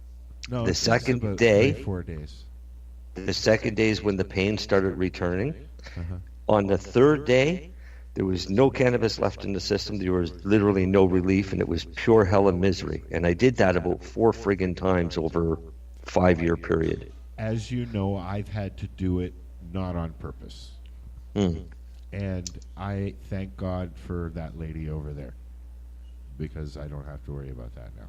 No, The it's second about day, 4 days. the second day is when the pain started returning. Uh-huh. On the third day, there was no cannabis left in the system. There was literally no relief, and it was pure hell and misery. And I did that about 4 friggin' times over a 5-year period. As you know, I've had to do it not on purpose. And I thank God for that lady over there, because I don't have to worry about that now.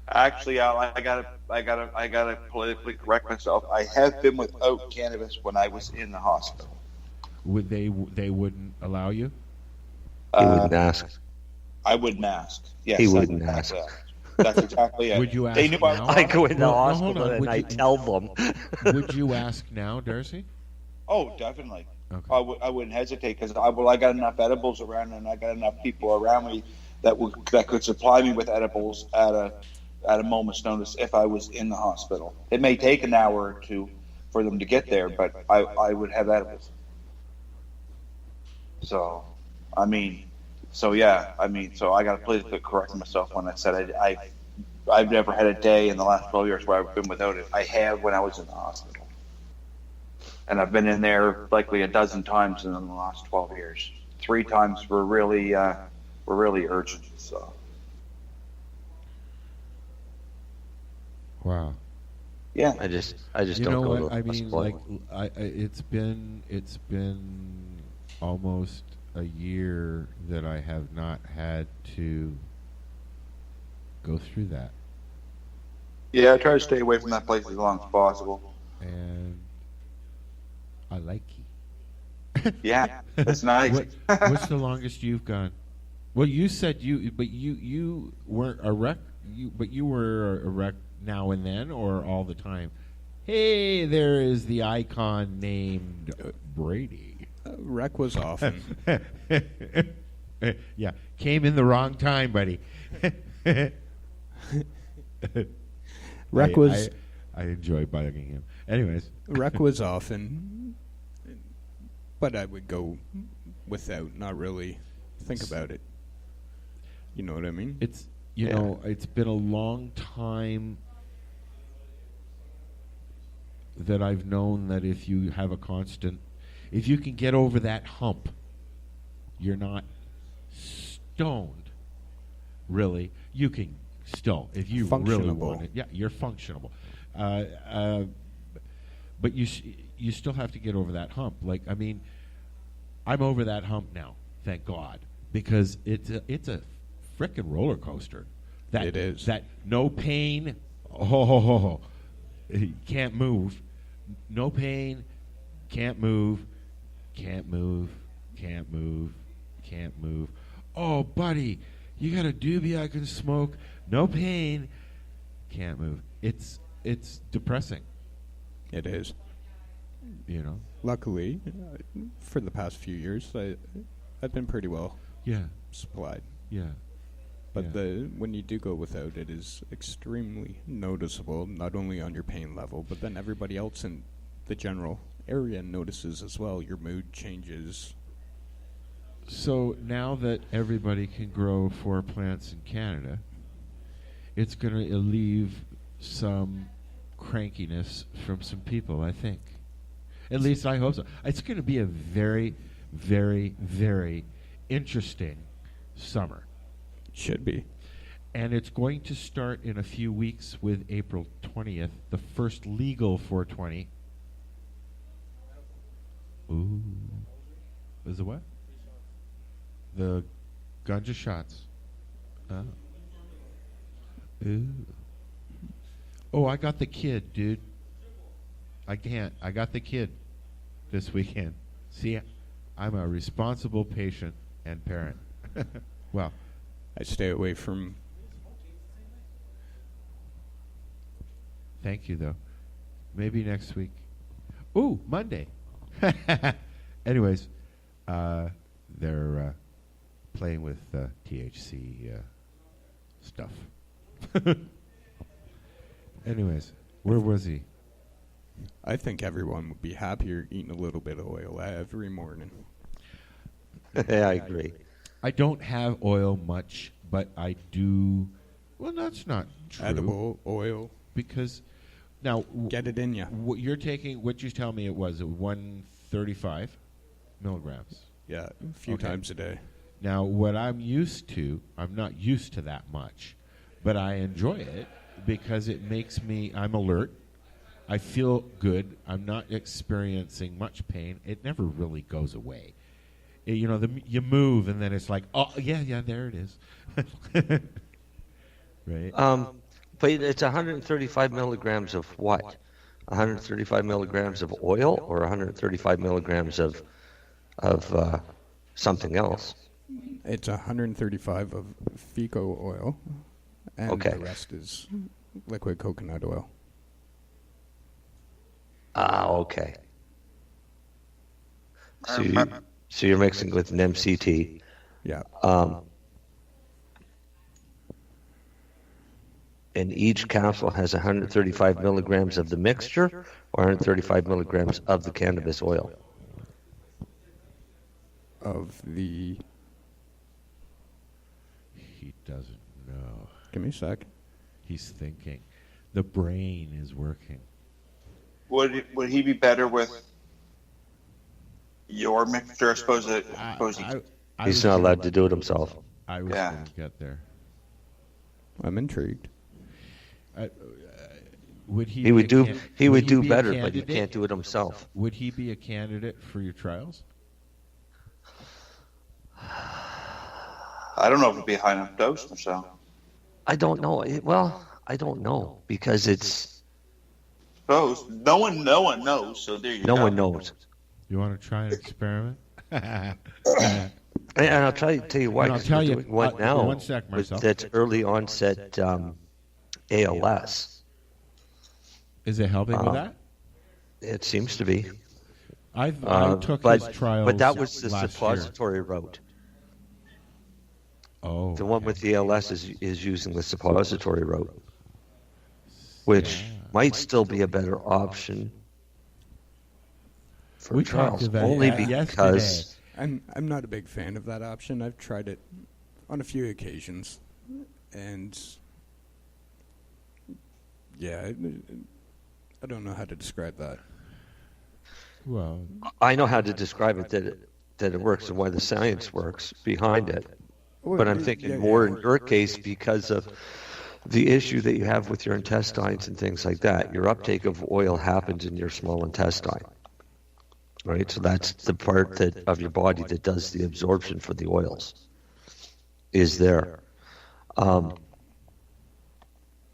Actually, Al, I gotta politically correct myself. I have been without cannabis when I was in the hospital. Would they wouldn't allow you? He wouldn't ask. I wouldn't ask. Yes, He wouldn't ask. That's exactly it. Would you ask They knew now? I go in the Well, no, hospital hold on. and Would I you- tell them. Would you ask now, Darcy? Oh, definitely. Okay. I wouldn't hesitate because I got enough edibles around, and I got enough people around me that could supply me with edibles at a moment's notice if I was in the hospital. It may take an hour or two for them to get there, but I would have edibles. So, I got to politically correct myself when I said I've never had a day in the last 12 years where I've been without it. I have when I was in the hospital. And I've been in there likely a dozen times in the last 12 years. 3 times were really urgent. So. Wow. Yeah. I just You don't know go what? to the I mean, hospital. like, it's been almost a year that I have not had to go through that, Yeah, I try to stay away from that place as long as possible. and I like it. Yeah, that's nice. What's the longest you've gone? Well, you said you weren't a wreck, but you were a wreck now and then, or all the time. Hey, there is the icon named Brady. Wreck was often. Yeah, came in the wrong time, buddy. Wreck was. I enjoy bugging him. Anyways, Wreck was often, but I would go without, not really think about it. You know what I mean? It's it's been a long time that I've known that if you have a constant, if you can get over that hump, you're not stoned. Really, you can still, if you really want it. Yeah, you're functionable. But you still have to get over that hump. Like, I mean, I'm over that hump now, thank God, because it's a frickin' roller coaster. It is. That no pain, can't move, no pain, can't move, can't move, can't move, can't move. Oh, buddy, you got a doobie I can smoke, no pain, can't move. It's depressing. It is. You know. Luckily, for the past few years, I've been pretty well supplied. Yeah. But when you do go without, it is extremely noticeable, not only on your pain level, but then everybody else in the general area notices as well. Your mood changes. So now that everybody can grow 4 plants in Canada, it's going to alleviate some crankiness from some people, I think. At least I hope so. It's going to be a very, very, very interesting summer. Should be. And it's going to start in a few weeks with April 20th, the first legal 420. Ooh. Is it what? The ganja shots. Oh. Ooh. Oh, I got the kid, dude. I can't. I got the kid this weekend. See, I'm a responsible patient and parent. Well, I stay away from. Thank you, though. Maybe next week. Ooh, Monday. Anyways, they're playing with THC stuff. Anyways, where was he? I think everyone would be happier eating a little bit of oil every morning. Yeah, I agree. I don't have oil much, but I do. Well, that's not true. Edible oil. Because now get it in you. What you're taking, what you tell me it was 135 milligrams. Yeah, a few times a day. Now, what I'm used to, I'm not used to that much, but I enjoy it because it makes me, I'm alert. I feel good. I'm not experiencing much pain. It never really goes away. You know, you move and then it's like, oh, yeah, there it is. Right? But it's 135 milligrams of what? 135 milligrams of oil or 135 milligrams of something else? It's 135 of feco oil, and the rest is liquid coconut oil. Ah, okay. So you're mixing with an MCT. Yeah. And each capsule has 135 milligrams of the mixture or 135 milligrams of the cannabis oil? Of the... He doesn't know. Give me a sec. He's thinking. The brain is working. Would he be better with your mixture? I suppose he's not allowed to do it himself. I was going to get there. I'm intrigued. Would he? He would do. He would do be better, but he can't do it himself. Would he be a candidate for your trials? I don't know if it'd be a high enough dose myself. I don't know. I don't know because it's. Suppose no one knows. So there you go. No one knows. You want to try an experiment? And I'll tell you why. I'll tell you what now. One sec, Marcel. That's early onset ALS. Is it helping with that? It seems to be. I took his trials. But that was the last suppository route. Oh. The one with the ALS is using the suppository route, which might still be a better option for trials. Only because I'm not a big fan of that option. I've tried it on a few occasions, and yeah, I don't know how to describe that. Well, I know how to describe it that it works and why the science works behind it. But I'm thinking more in your case because of the issue that you have with your intestines and things like that. Your uptake of oil happens in your small intestine, right? So that's the part of your body that does the absorption for the oils is there.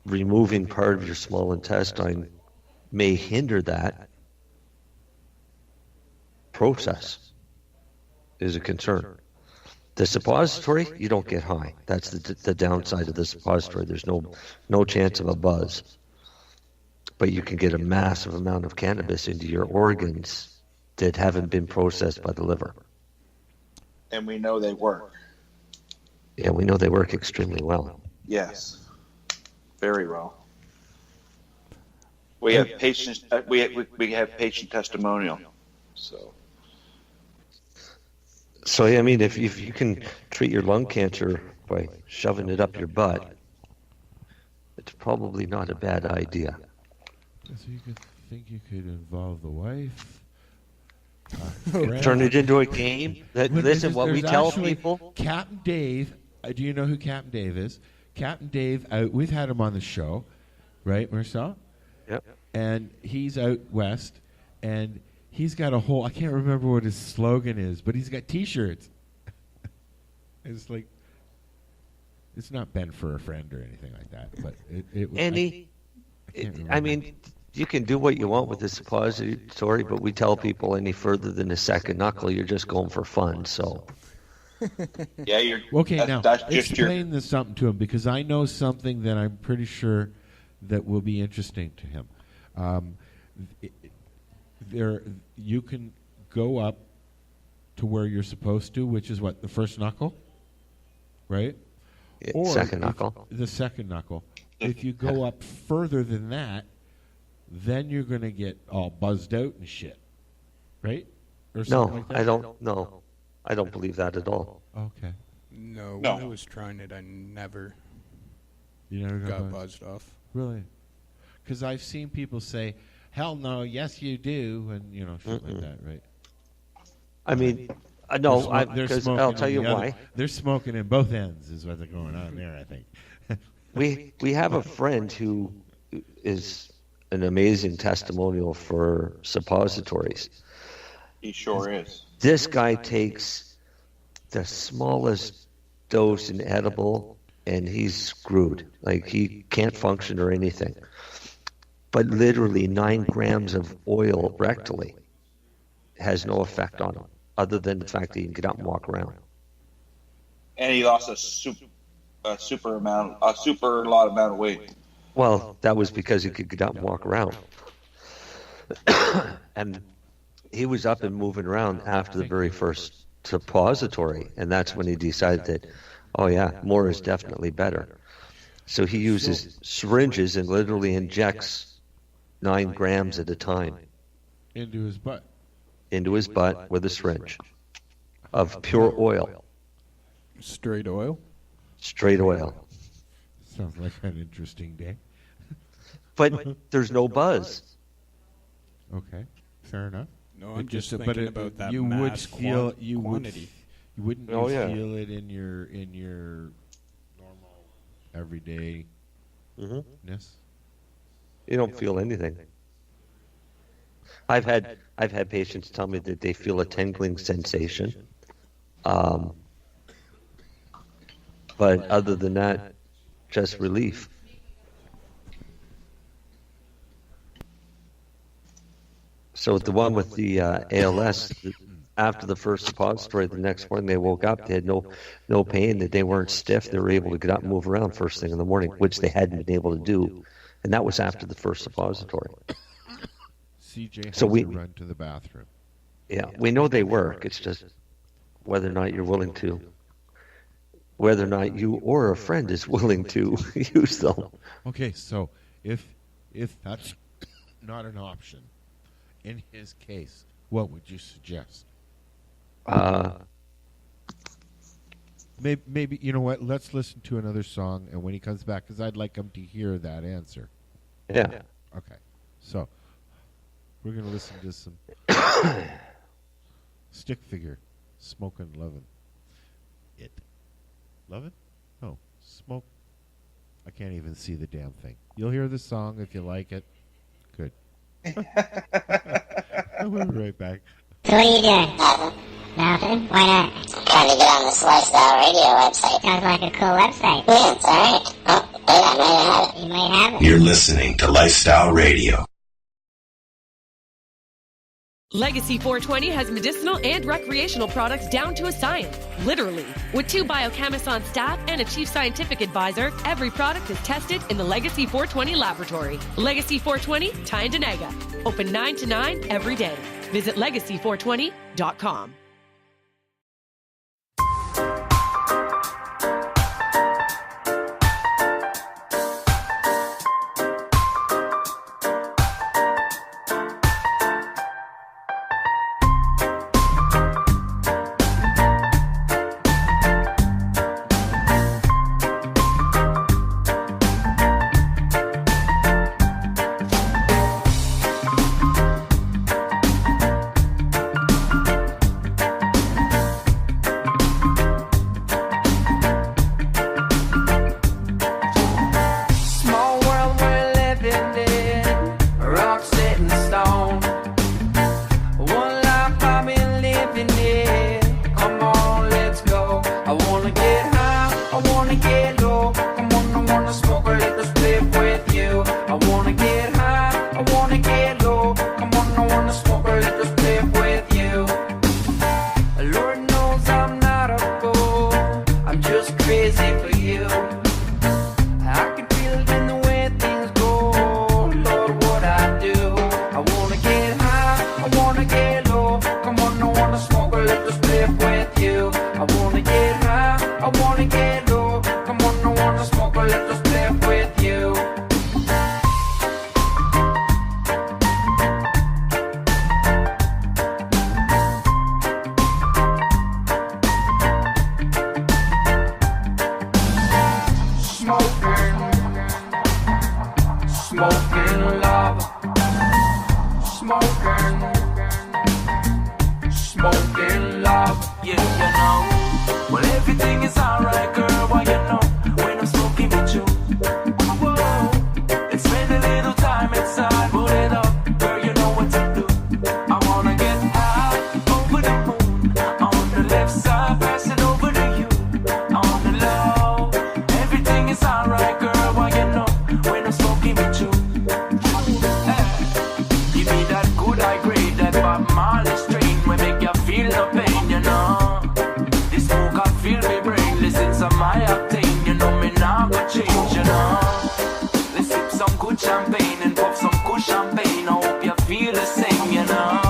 Removing part of your small intestine may hinder that process is a concern. The suppository, you don't get high. That's the downside of the suppository. There's no chance of a buzz. But you can get a massive amount of cannabis into your organs that haven't been processed by the liver. And we know they work. Yeah, we know they work extremely well. Yes, very well. We have patients. We have patient testimonial. So I mean, if you can treat your lung cancer by shoving it up your butt, it's probably not a bad idea. So you could think you could involve the wife. Turn it into a game. Listen, what we tell people. Captain Dave. Do you know who Captain Dave is? Captain Dave. We've had him on the show, right, Marcel? Yep. And he's out west, and he's got a whole, I can't remember what his slogan is, but he's got T-shirts. It's like, it's not bent for a friend or anything like that. But I mean, you can do what you want with the suppository, but we tell people any further than a second knuckle, you're just going for fun. So. Yeah, you're okay. Now explain this something to him because I know something that I'm pretty sure that will be interesting to him. You can go up to where you're supposed to, which is what, the first knuckle, right? Or second knuckle. The second knuckle. If you go up further than that, then you're going to get all buzzed out and shit, right? Or No, something like that? I don't. No, I don't believe that at all. Okay. No, No. when I was trying it, I never You never got buzzed off. Really? Because I've seen people say, "Hell no, yes you do," and shit like that, right? I mean, no, They're because smoking I'll tell on you the other- why. They're smoking in both ends, is what's going on there. I think. We have a friend who is an amazing testimonial for suppositories. He sure is. This guy takes the smallest dose in edible, and he's screwed. Like, he can't function or anything. But literally 9 grams of oil rectally has no effect on him, other than the fact that he can get up and walk around. And he lost a super lot amount of weight. Well, that was because he could get up and walk around. And he was up and moving around after the very first suppository, and that's when he decided that, oh yeah, more is definitely better. So he uses syringes and literally injects 9 grams at a time Into his butt. into his butt with a syringe of pure oil. Straight oil? Straight oil. Sounds like an interesting day. But there's no buzz. Okay, fair enough. No, I'm It just but thinking about that you would mass feel you quantity. you wouldn't Oh, you yeah. feel it in your normal everyday ness. You don't feel anything. I've had patients tell me that they feel a tingling sensation, but other than that, just relief. So the one with the ALS, after the first suppository, the next morning they woke up, they had no pain, that they weren't stiff, they were able to get up and move around first thing in the morning, which they hadn't been able to do, and that was after the first suppository. CJ has So we- to run to the bathroom. Yeah, we know they work. It's just whether or not you're willing to, whether or not you or a friend is willing to use them. Okay, so if that's not an option, in his case, what would you suggest? Maybe you know what? Let's listen to another song, and when he comes back, because I'd like him to hear that answer. Yeah. Okay, so we're gonna listen to some Stick Figure, Smokin' Lovin'. It. Lovin'? No, Smoke. I can't even see the damn thing. You'll hear the song if you like it. Good. We'll be right back. So what are you doing? Nothing. Why not? Trying to get on this Lifestyle Radio website. Sounds like a cool website. Yeah, it's alright. Oh, wait, I might have it. You might have it. You're listening to Lifestyle Radio. Legacy 420 has medicinal and recreational products down to a science, literally. With 2 biochemists on staff and a chief scientific advisor, every product is tested in the Legacy 420 laboratory. Legacy 420, Tyndanaga. Open 9 to 9 every day. Visit legacy420.com. yeah, you know. Well, everything is alright, girl, why you know when I'm smoking with you. Whoa, let's spend a little time inside, put it up, girl, you know what to do. I wanna get high over the moon, on the left side, pass it over to you, on the low. Everything is alright, girl, why you know when I'm smoking with you. Give me that good high grade, that Bob Marley strain, will make you feel the pain, you know. This smoke I feel me brain, listen to my octane, you know me now go change, you know. Let's sip some good champagne and pop some good champagne, I hope you feel the same, you know.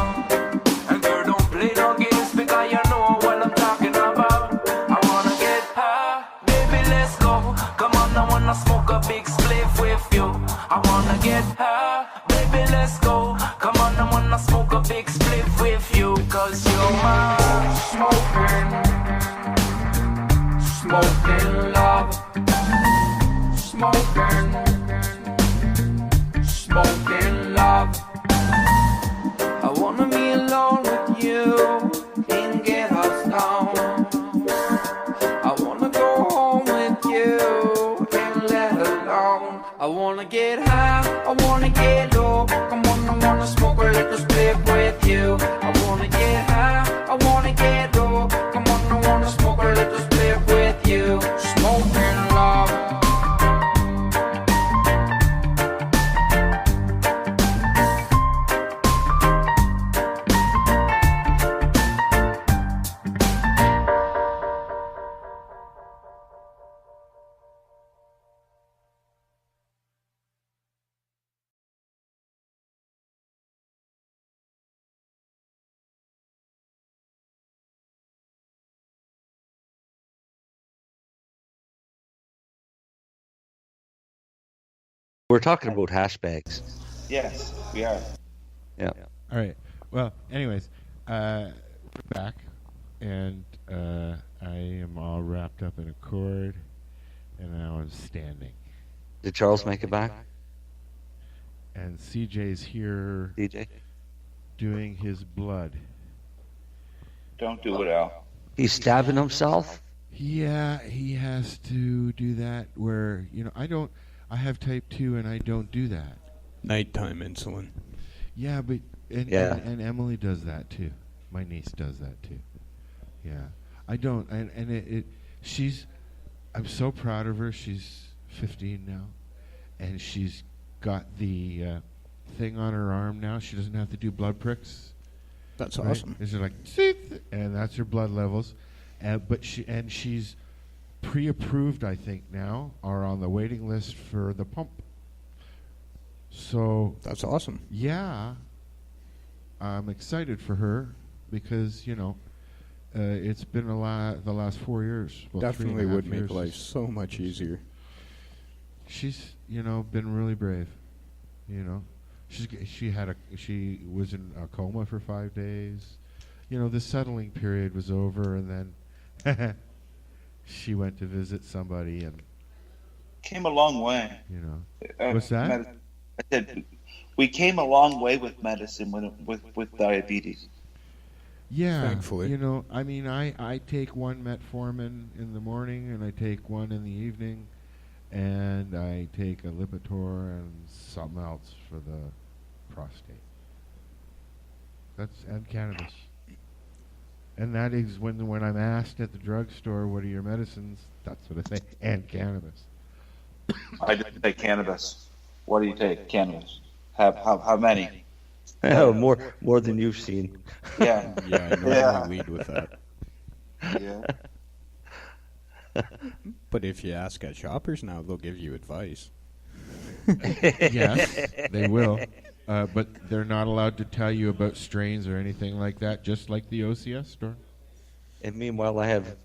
And girl, don't play no games because you know what I'm talking about. I wanna get high, baby, let's go. Come on, I wanna smoke a big spliff with you. I wanna get high, baby, let's go. Come on, I wanna smoke a big spliff with you. Cause you're my smoking love. Smoking love. I wanna be alone with you and get us down. I wanna go home with you and let alone. I wanna get high, I wanna get low. Come on, I wanna smoke a little split with you. I wanna get high, I wanna get low. Come on, I wanna smoke a little split with you. Smoking love. We're talking about hash bags. Yes, we are. Yeah. All right. Well, anyways, we're back, and I am all wrapped up in a cord, and now I'm standing. Did Charles make it back? And CJ's here DJ? doing his blood. Don't do it, Al. He's stabbing himself? Yeah, he has to do that where, I have type 2 and I don't do that. Nighttime insulin. Yeah, but and Emily does that too. My niece does that too. Yeah, I don't, and I'm so proud of her. She's 15 now, and she's got the thing on her arm now. She doesn't have to do blood pricks. That's awesome. It's just like, and that's her blood levels, but she's pre-approved, I think now, are on the waiting list for the pump. So that's awesome. Yeah, I'm excited for her because it's been the last 4 years. Well, definitely would make years. life so much easier. She's been really brave. She was in a coma for 5 days. The settling period was over, and then she went to visit somebody and came a long way. What's that? I said we came a long way with medicine with diabetes. Yeah, thankfully. I take one metformin in the morning, and I take one in the evening, and I take a Lipitor and something else for the prostate. And cannabis. And that is when I'm asked at the drugstore, what are your medicines? That's what I say, and cannabis. I just take cannabis. What do you take? Cannabis. How many? Oh, more than you've seen. Yeah. Yeah, I normally lead with that. Yeah. But if you ask at Shoppers now, they'll give you advice. Yes, they will. But they're not allowed to tell you about strains or anything like that, just like the OCS store. And meanwhile, I have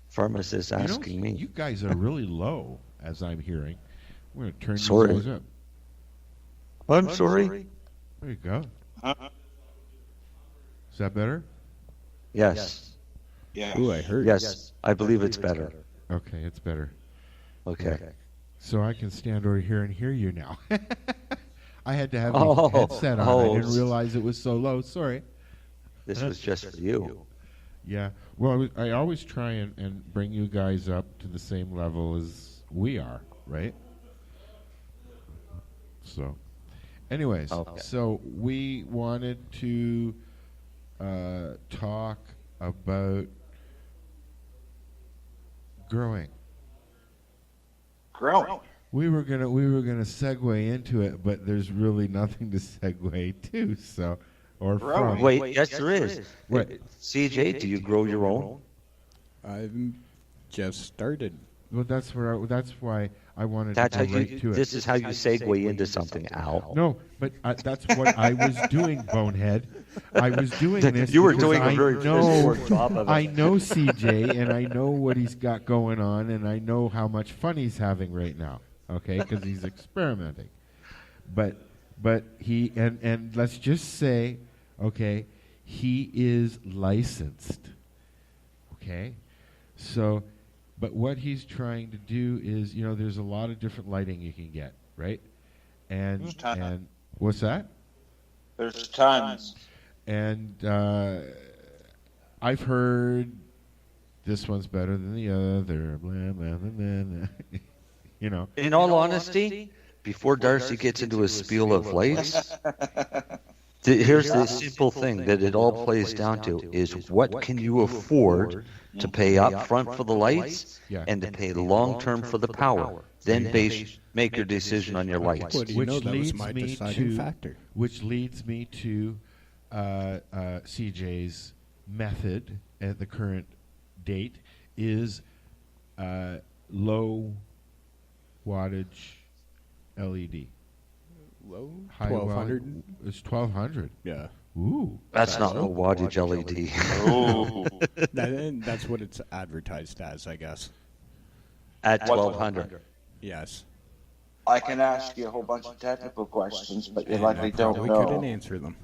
pharmacists asking me. You guys are really low, as I'm hearing. We're going to turn Sorry. these up. I'm sorry. There you go. Is that better? Yes. Yeah. Ooh, I heard. Yes, I believe it's better. Okay, it's better. Okay. So I can stand over here and hear you now. I had to have the headset on. I didn't realize it was so low. Sorry. This was just for you. Yeah. Well, I always try and bring you guys up to the same level as we are, right? So, anyways, so we wanted to talk about growing. We were gonna segue into it, but there's really nothing to segue to. So, or from. Wait, yes, there is. What? CJ, do you grow your own? I've just started. Well, that's why I wanted That's to how go right to it. This is how you segue into something, Al. No, but that's what I was doing, Bonehead. I was doing this. You were because doing a very poor job of it. I know CJ, and I know what he's got going on, and I know how much fun he's having right now. Okay, because he's experimenting. But he and let's just say, okay, he is licensed. Okay, so. But what he's trying to do is, there's a lot of different lighting you can get, right? And what's that? There's tons. And I've heard this one's better than the other. Blah, blah, blah, blah. In all honesty, before Darcy gets into a spiel of lights, here's the simple thing that it all plays down to is what can you afford to pay up front for the lights and to pay long term for the power. Then make your decision on your lights. Which leads me to CJ's method at the current date is low wattage LED. Low? 1200? It's 1200. Yeah. Ooh. That's not low wattage LED. That's what it's advertised as, I guess. At 1200. Yes. I can ask you a whole bunch of technical questions, but you likely don't know. We couldn't answer them.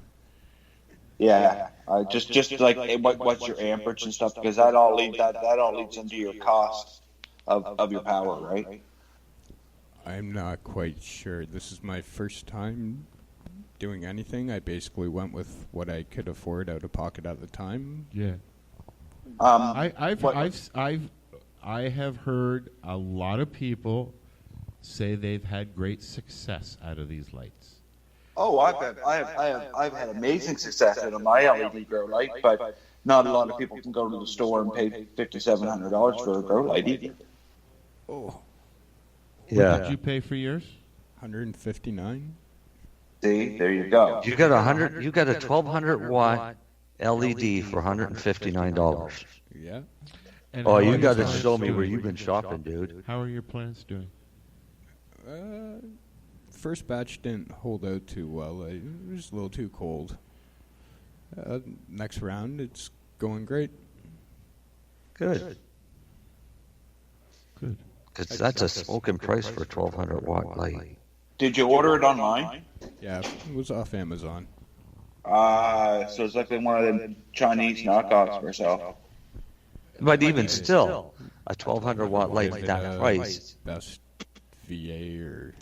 Yeah, just like what's your amperage and stuff, because that all leads into your cost of your power, right? I'm not quite sure. This is my first time doing anything. I basically went with what I could afford out of pocket at the time. Yeah. I have heard a lot of people say they've had great success out of these lights. Oh, I've had amazing success out of my LED grow light, but not a lot of people can go to the store and pay $5,700 for a grow light either. Oh. Yeah. What did you pay for yours? $159. See, there you go. You got a 1200 watt LED for $159. Yeah. And oh, you got to show me where you've been shopping, dude. How are your plants doing? First batch didn't hold out too well. It was a little too cold. Next round, it's going great. Good. Because that's a smoking price for a 1200 watt light. Did you order it online? Yeah, it was off Amazon. So it's like one of them Chinese knockoffs or so. But even still, a 1200 watt light at that price. Best VA or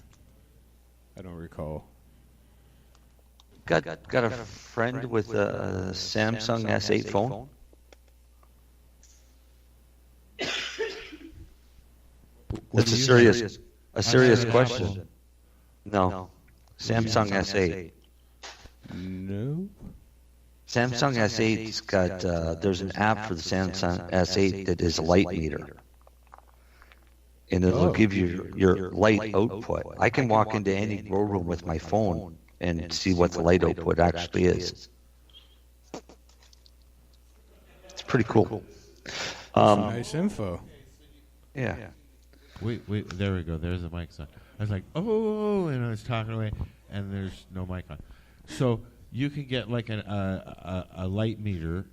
I don't recall. Got a friend with a Samsung S8 phone? That's a serious question. No. Samsung S8. No. Samsung S8's got, there's an app for the Samsung S8 that is a light meter. And it'll give you your light output. I can walk into any grow room with my phone and see what the light output actually is. It's pretty cool. Nice info. Yeah. Wait, there we go. There's the mic on. I was like, oh, and I was talking away, and there's no mic on. So you can get like a light meter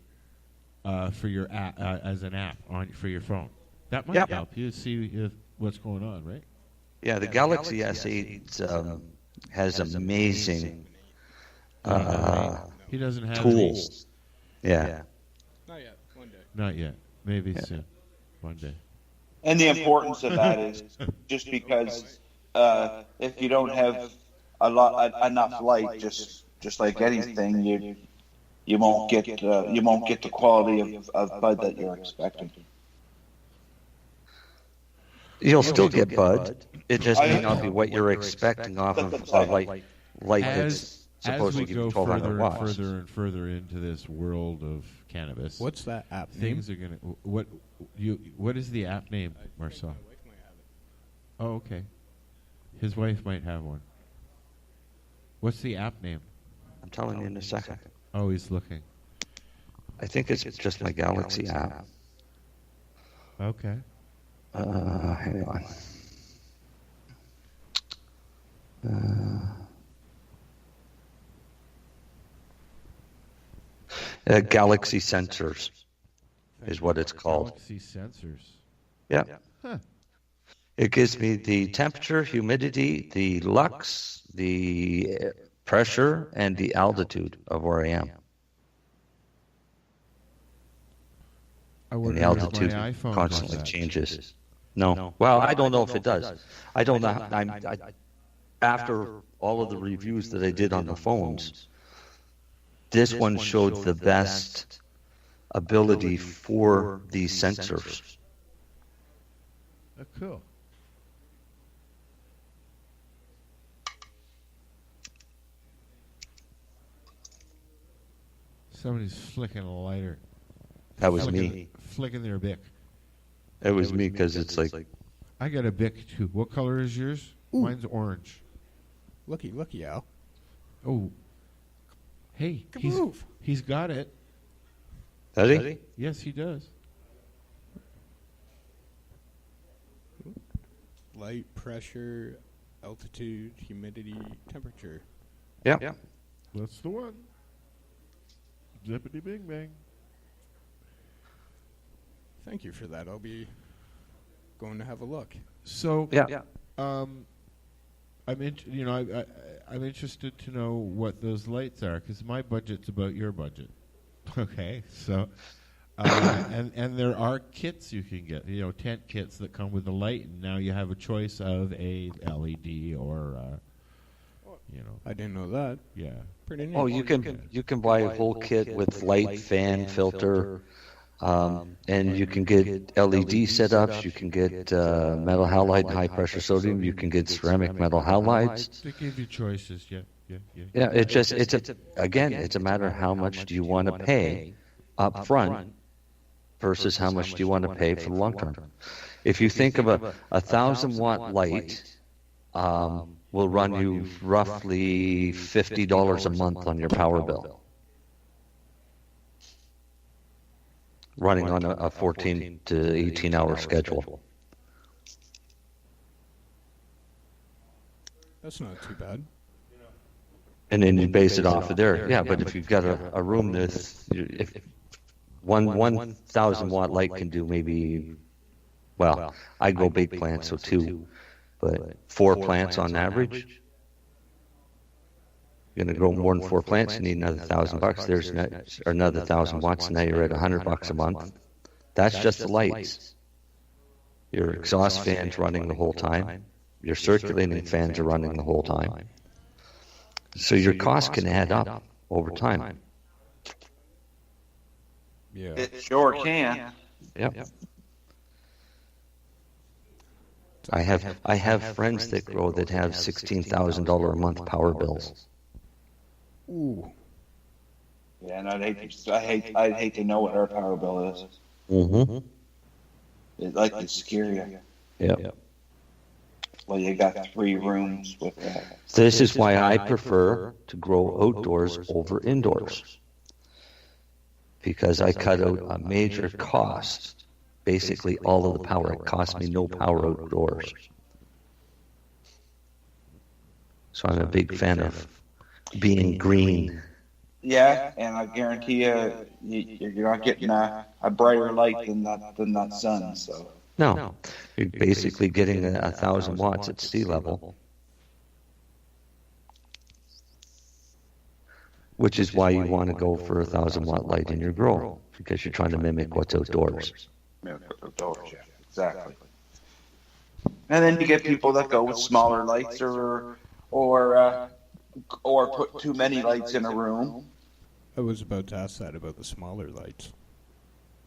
for your app, as an app for your phone. That might help you see what's going on, right? Yeah, the Galaxy S8 has amazing he doesn't have tools. Not yet. One day. Not yet. Maybe soon. One day. And the importance of that is just because if you don't have enough light, just like anything, you you won't get the quality of bud that you're expecting. You'll still get bud. It just may not be what you're expecting off of a light that's supposed to give you 1,200 watts. Further and further into this world of cannabis. What's that app Things are gonna. What is the app name, Marcel? Oh, okay. His wife might have one. What's the app name? I'm telling you in a second. Oh, he's looking. I think it's just my Galaxy app. Okay. Hang on. Galaxy Sensors is what it's called. Galaxy Sensors. Yeah. Huh. It gives me the temperature, humidity, the lux, the pressure, and the altitude of where I am. And the altitude constantly changes. No. Well, I don't know if it does. I don't know. After all of the reviews that I did on the phones, this one showed the best ability for these sensors. Oh, cool. Somebody's flicking a lighter. That was me. Flicking their Bic. It was me because it's like... I got a Bic too. What color is yours? Ooh. Mine's orange. Looky, Al. Oh. Hey, he's got it. Does he? Yes, he does. Light, pressure, altitude, humidity, temperature. Yeah. That's the one. Zippity bing bang. Thank you for that. I'll be going to have a look. So, yeah. I'm interested to know what those lights are because my budget's about your budget. Okay, so and there are kits you can get, tent kits that come with a light, and now you have a choice of a LED or, I didn't know that. Yeah. Pretty neat. Oh, you can buy a whole kit with light, fan, filter, and you can get LED setups. You can get metal halide and high pressure sodium. You can get ceramic metal halides. They give you choices. Yeah. Yeah, it's a matter of how much do you want to pay up front versus how much do you want to pay for the long term. If you think of a 1,000-watt light, will run you roughly $50 a month on your power bill, running on a 14 to 18-hour schedule. That's not too bad. And then you base it off of there. Yeah, but if you've got a room that's, if 1,000-watt light can do maybe, well, I go big plants, so 2, but 4 plants on average. You're going to grow more than 4 plants, you need another $1,000. There's another 1,000 watts, now you're at $100 a month. That's just the lights. Your exhaust fan's running the whole time. Your circulating fans are running the whole time. So your costs can add up over time. Yeah. It sure can. Yep. I have friends that grow that have $16,000 a month power bills. Ooh. Yeah, and I'd hate to know what our power bill is. Mm-hmm. It's scary. Yep. Well, you got 3 rooms with that. This is why I prefer to grow outdoors over indoors. Because I cut out a major cost. Basically, all of the power. It costs me no power outdoors. So I'm a big fan of being green. Yeah, and I guarantee you're not getting a brighter light than that sun. So. No, you're basically getting 1,000 watts at sea level, which is why you want to go for a 1,000-watt light in your grow, because you're trying to mimic what's outdoors. Outdoors, yeah, exactly. And then you get people that go with smaller lights or put too many lights in a room. was about to ask that about the smaller lights.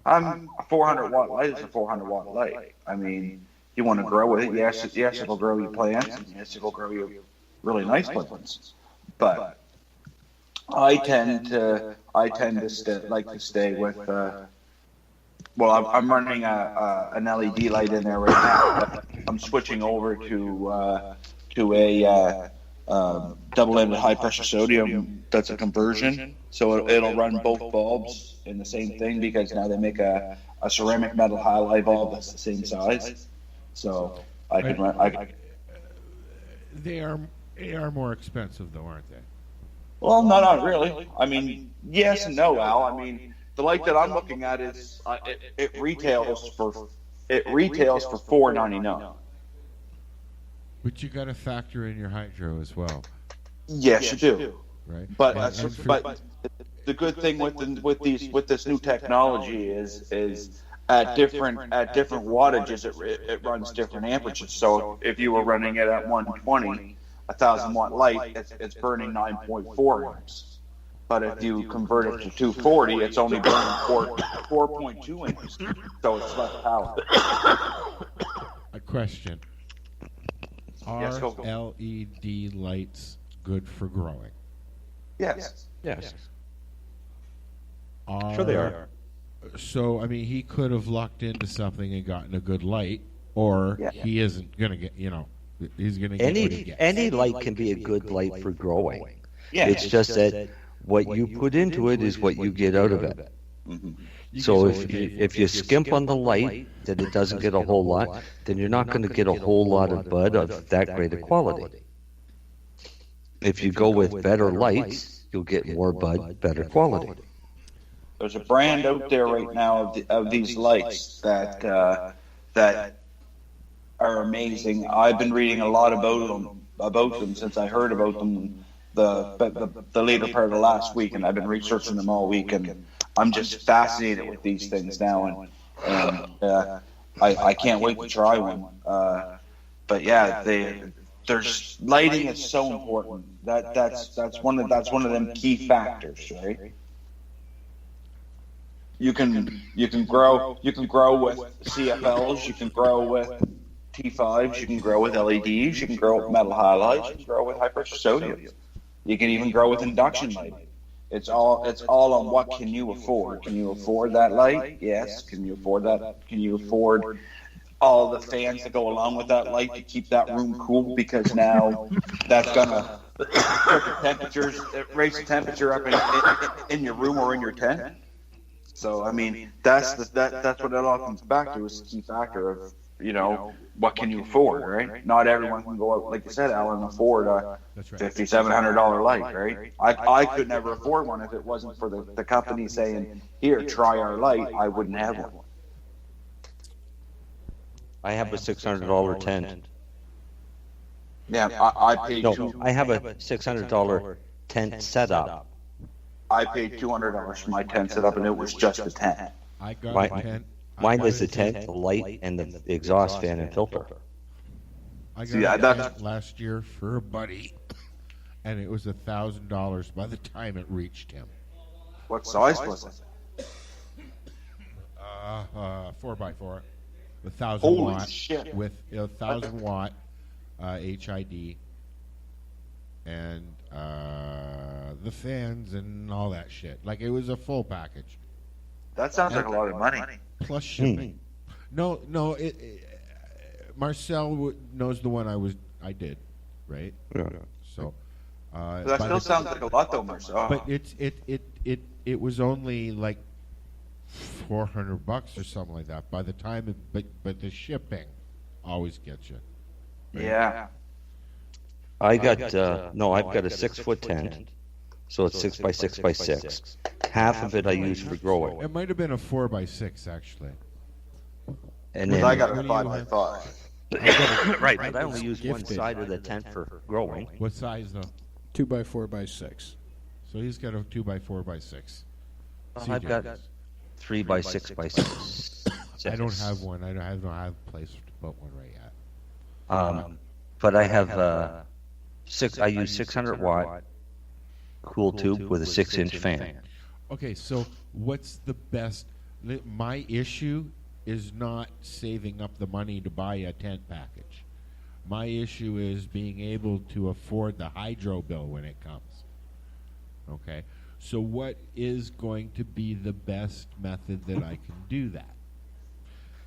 A 400 watt light is a 400 watt light. I mean, you want to grow it. Yes, it'll grow your plants. And yes, it'll grow your really nice plants. But I tend to like to stay with. I'm running an LED light in there right now. But I'm switching over to a double-ended high-pressure sodium. That's a conversion, so it'll run both bulbs in the same thing because now they make a ceramic metal halide bulb that's the same size. So I can run. They are more expensive, though, aren't they? Well, no, not really. I mean, yes and no, Al. I mean, the light that I'm looking at is it retails for $4.99. But you got to factor in your hydro as well. Yes, you do. Right. But the good thing with this new technology is at different wattages it runs different amperes. So if you were running it at 120, 1,000 watt light, it's burning 9.4 amps. But if you convert it to 240, it's only burning 4.2 amps. So it's less power. A question. Are Yes, go. LED lights good for growing? Yes. Sure they are. So, I mean, he could have lucked into something and gotten a good light, or he isn't going to get, he's going to get what he gets. Any light can be a good light for growing. Yeah. It's just that what you put into it is what you get out of it. Mm-hmm. So if you skimp on the light, that it doesn't get a whole lot, then you're not going to get a whole lot of bud of that great a quality. If you go with better lights, you'll get more bud, better quality. There's a brand out there right now of these lights that are amazing. I've been reading a lot about them since I heard about them the later part of the last week, and I've been researching them all week, and I'm just fascinated with these things now, and I can't wait to try one. But yeah, there's lighting is so important. That's one of them key factors, right? You can grow with CFLs, you can grow with T5s, you can grow with LEDs, you can grow with metal halides, you can grow with high pressure sodium. You can even grow with induction lighting. It's all on what can you afford. Can you afford that light? Yes. Can you afford that? Can you afford all the fans that go along with that light to keep that room cool? Because now that's gonna raise the temperature up in your room or in your tent. So I mean, that's what it all comes back to, is the key factor of what can you afford, right? Not everyone can go out, like you said, Alan, afford a $5,700 light, right? I could never afford one if it wasn't for the company saying, here, try our light. I wouldn't have one. I have a $600 tent. Yeah, I paid. No, I have a $600 tent setup. I paid $200 for my tent setup, and it was just a tent. I got a tent. Mine is the tent, the light, and the exhaust fan and filter. I got a tent last year for a buddy, and it was $1,000 by the time it reached him. What size was it? 4x4, 1,000 Holy watt shit. with 1,000 watt HID, and the fans and all that shit. Like, it was a full package. That sounds like a lot of money. Plus shipping. No. Marcel knows the one I did, right? Yeah. So. That still sounds like a lot, though, Marcel. But it was only like $400 or something like that by the time. But the shipping always gets you. Right? Yeah. I've got a 6-foot tent, so it's 6x6x6. Half of it I use for growing. It might have been a 4x6 actually. And then I got a 5x5. Right, but I only use one side of the tent for growing. What size though? 2x4x6. So he's got a 2x4x6. I've got 3x6x6. I don't have one. I don't have a place to put one right yet. But I have I use 600 watt cool tube with a 6-inch fan. Okay, so what's the best? My issue is not saving up the money to buy a tent package. My issue is being able to afford the hydro bill when it comes. Okay, so what is going to be the best method that I can do that?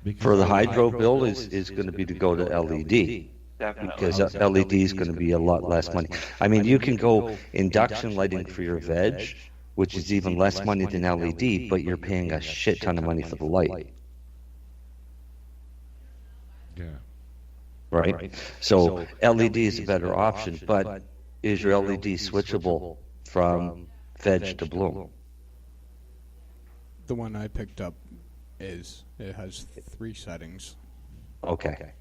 Because For the hydro bill is going to be to go to LED. Definitely. Because LED is going to be a lot less money. I mean, you can go induction lighting for your veg, which is even less money than LED, but you're paying a shit ton of money for the light. Yeah. Right? So LED is a better option, but is your LED switchable from veg to bloom? The one I picked up it has 3 settings. Okay.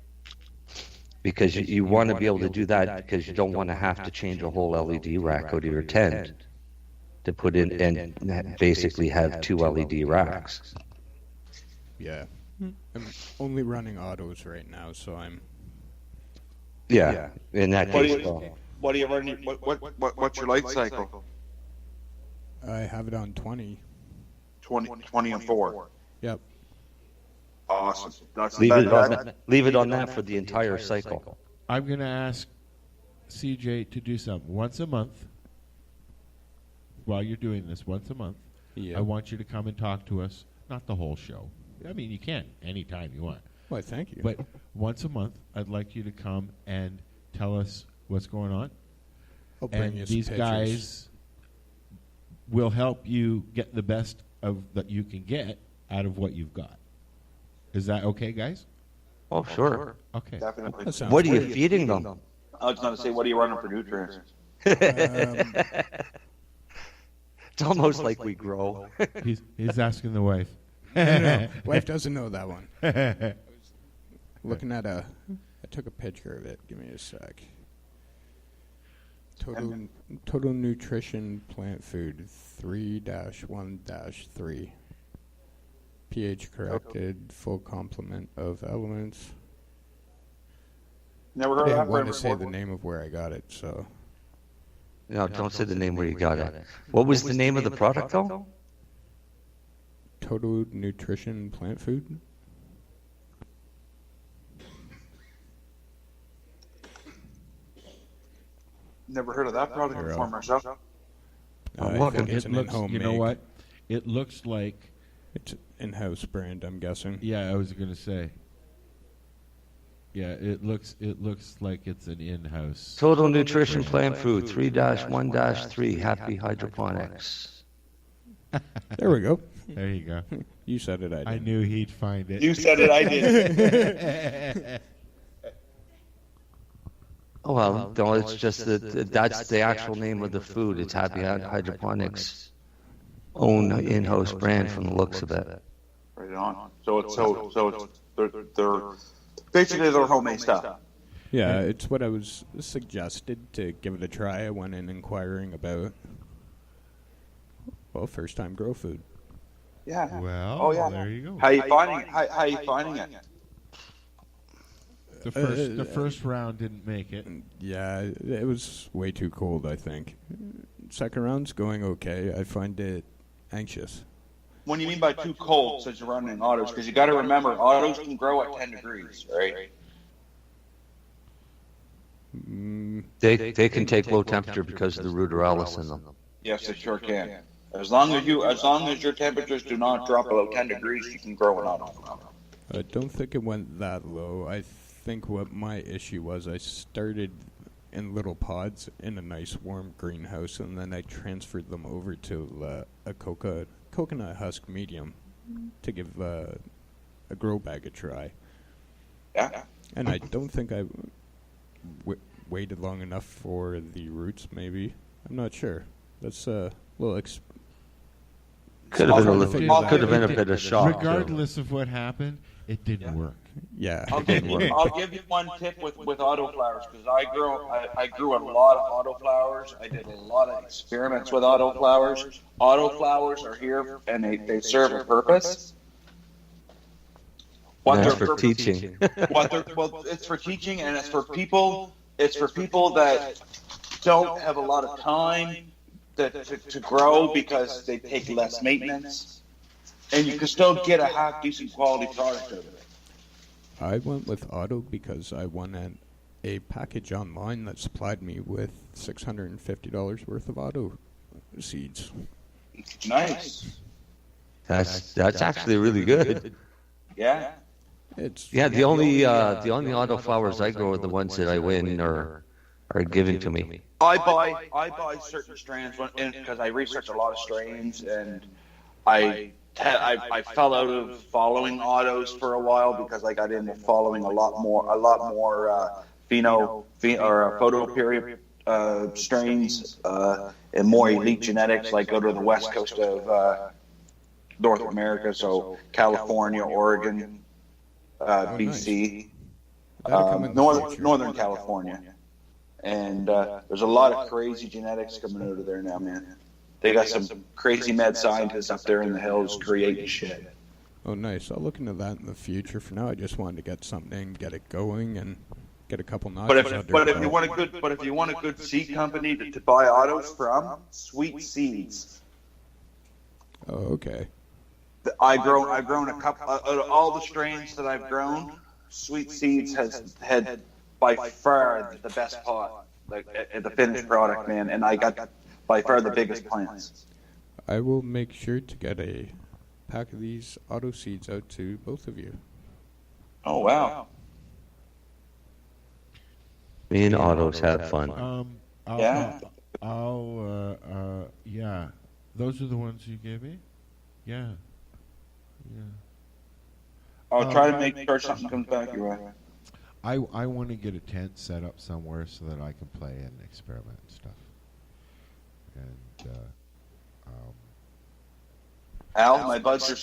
Because you want to be able to do that because you don't want to have to change a whole LED rack out of your tent to put in and basically have 2 LED racks. Yeah. I'm only running autos right now, so I'm... Yeah, in that case. What do you run? What's your light cycle? I have it on 20. 20 and 4. Yep. Awesome. Leave it on that for the entire cycle. I'm going to ask CJ to do something once a month. While you're doing this, once a month, I want you to come and talk to us. Not the whole show. I mean, you can anytime you want. Well, thank you. But once a month, I'd like you to come and tell us what's going on. I'll bring you some these pictures. guys will help you get the best of that you can get out of what you've got. Is that okay, guys? Oh, sure. Okay. Definitely. What are you feeding them? I was going to say, what are you running for nutrients? It's almost like we grow. He's asking the wife. No, wife doesn't know that one. I was looking at I took a picture of it. Give me a sec. Total nutrition plant food 3-1-3. pH corrected, full complement of elements. Never heard I of that. didn't want to say the name of where I got it, so. No, don't say the name where you got it. What was the name of the product, though? Total nutrition plant food. Never heard of that product before myself. It's an in-home you know make. what? It looks like It's in-house brand, I'm guessing. Yeah, I was going to say. Yeah, it looks like it's an in-house. Total nutrition plant food 3-1-3. Happy hydroponics. There we go. There you go. You said it, I did. I knew he'd find it. You said it, I did. Oh, well, no, it's just that's the actual name of the food. It's Happy Hydroponics' own in-house brand from the looks of it. Right on. So it's they're basically their homemade stuff. Yeah, it's what I was suggested to give it a try. I went in inquiring about, first-time grow food. Yeah. Well, there you go. How you finding it? How you finding it? The first round didn't make it. Yeah, it was way too cold, I think. Second round's going okay. I find it anxious. What do you mean by too cold since you're running autos? Because you got to remember, autos can grow at 10 degrees, right? They can take low temperature because of the ruderalis in them. Yes, they sure can. As long as your temperatures do not drop below 10 degrees, you can grow an auto. I don't think it went that low. I think what my issue was, I started in little pods in a nice warm greenhouse, and then I transferred them over to a coconut husk medium to give a grow bag a try. Yeah. And I don't think I waited long enough for the roots, maybe. I'm not sure. That's a little... Could have been a bit of shock. Regardless of what happened, it didn't work. Yeah. I'll give you one tip with autoflowers, because I grew a lot of autoflowers. I did a lot of experiments with autoflowers. Autoflowers are here and they serve a purpose. That's for teaching. It's for teaching, and it's for people. It's for people that don't have a lot of time to grow because they take less maintenance, and you can still get a half decent quality product out of it. I went with auto because I won a package online that supplied me with $650 worth of auto seeds. Nice. That's actually really good. Yeah. The only auto flowers I grow are the ones that I win or are given to me. I buy certain strains because I research a lot of strains, and I fell out of following autos for a while because I got into following a lot more photo period strains and more elite genetics, like go to the west coast of North America, so California, Oregon, BC, Northern California. And there's a lot of crazy genetics coming out of there now, man. They got some crazy mad scientists up there in the hills creating shit. Oh, nice. I'll look into that in the future. For now, I just wanted to get something, get it going, and get a couple notches under But if you want a good seed company to buy autos from, Sweet Seeds. Oh, okay. I've grown a couple out of all the strains that I've grown. Sweet Seeds has had by far the best pot, like the finished product, man. And I got by far the biggest plants. I will make sure to get a pack of these auto seeds out to both of you. Oh, wow. Me and autos have fun. Yeah. Those are the ones you gave me? Yeah. I'll try to make sure something comes back your way. I want to get a tent set up somewhere so that I can play and experiment and stuff. And Al, my buds are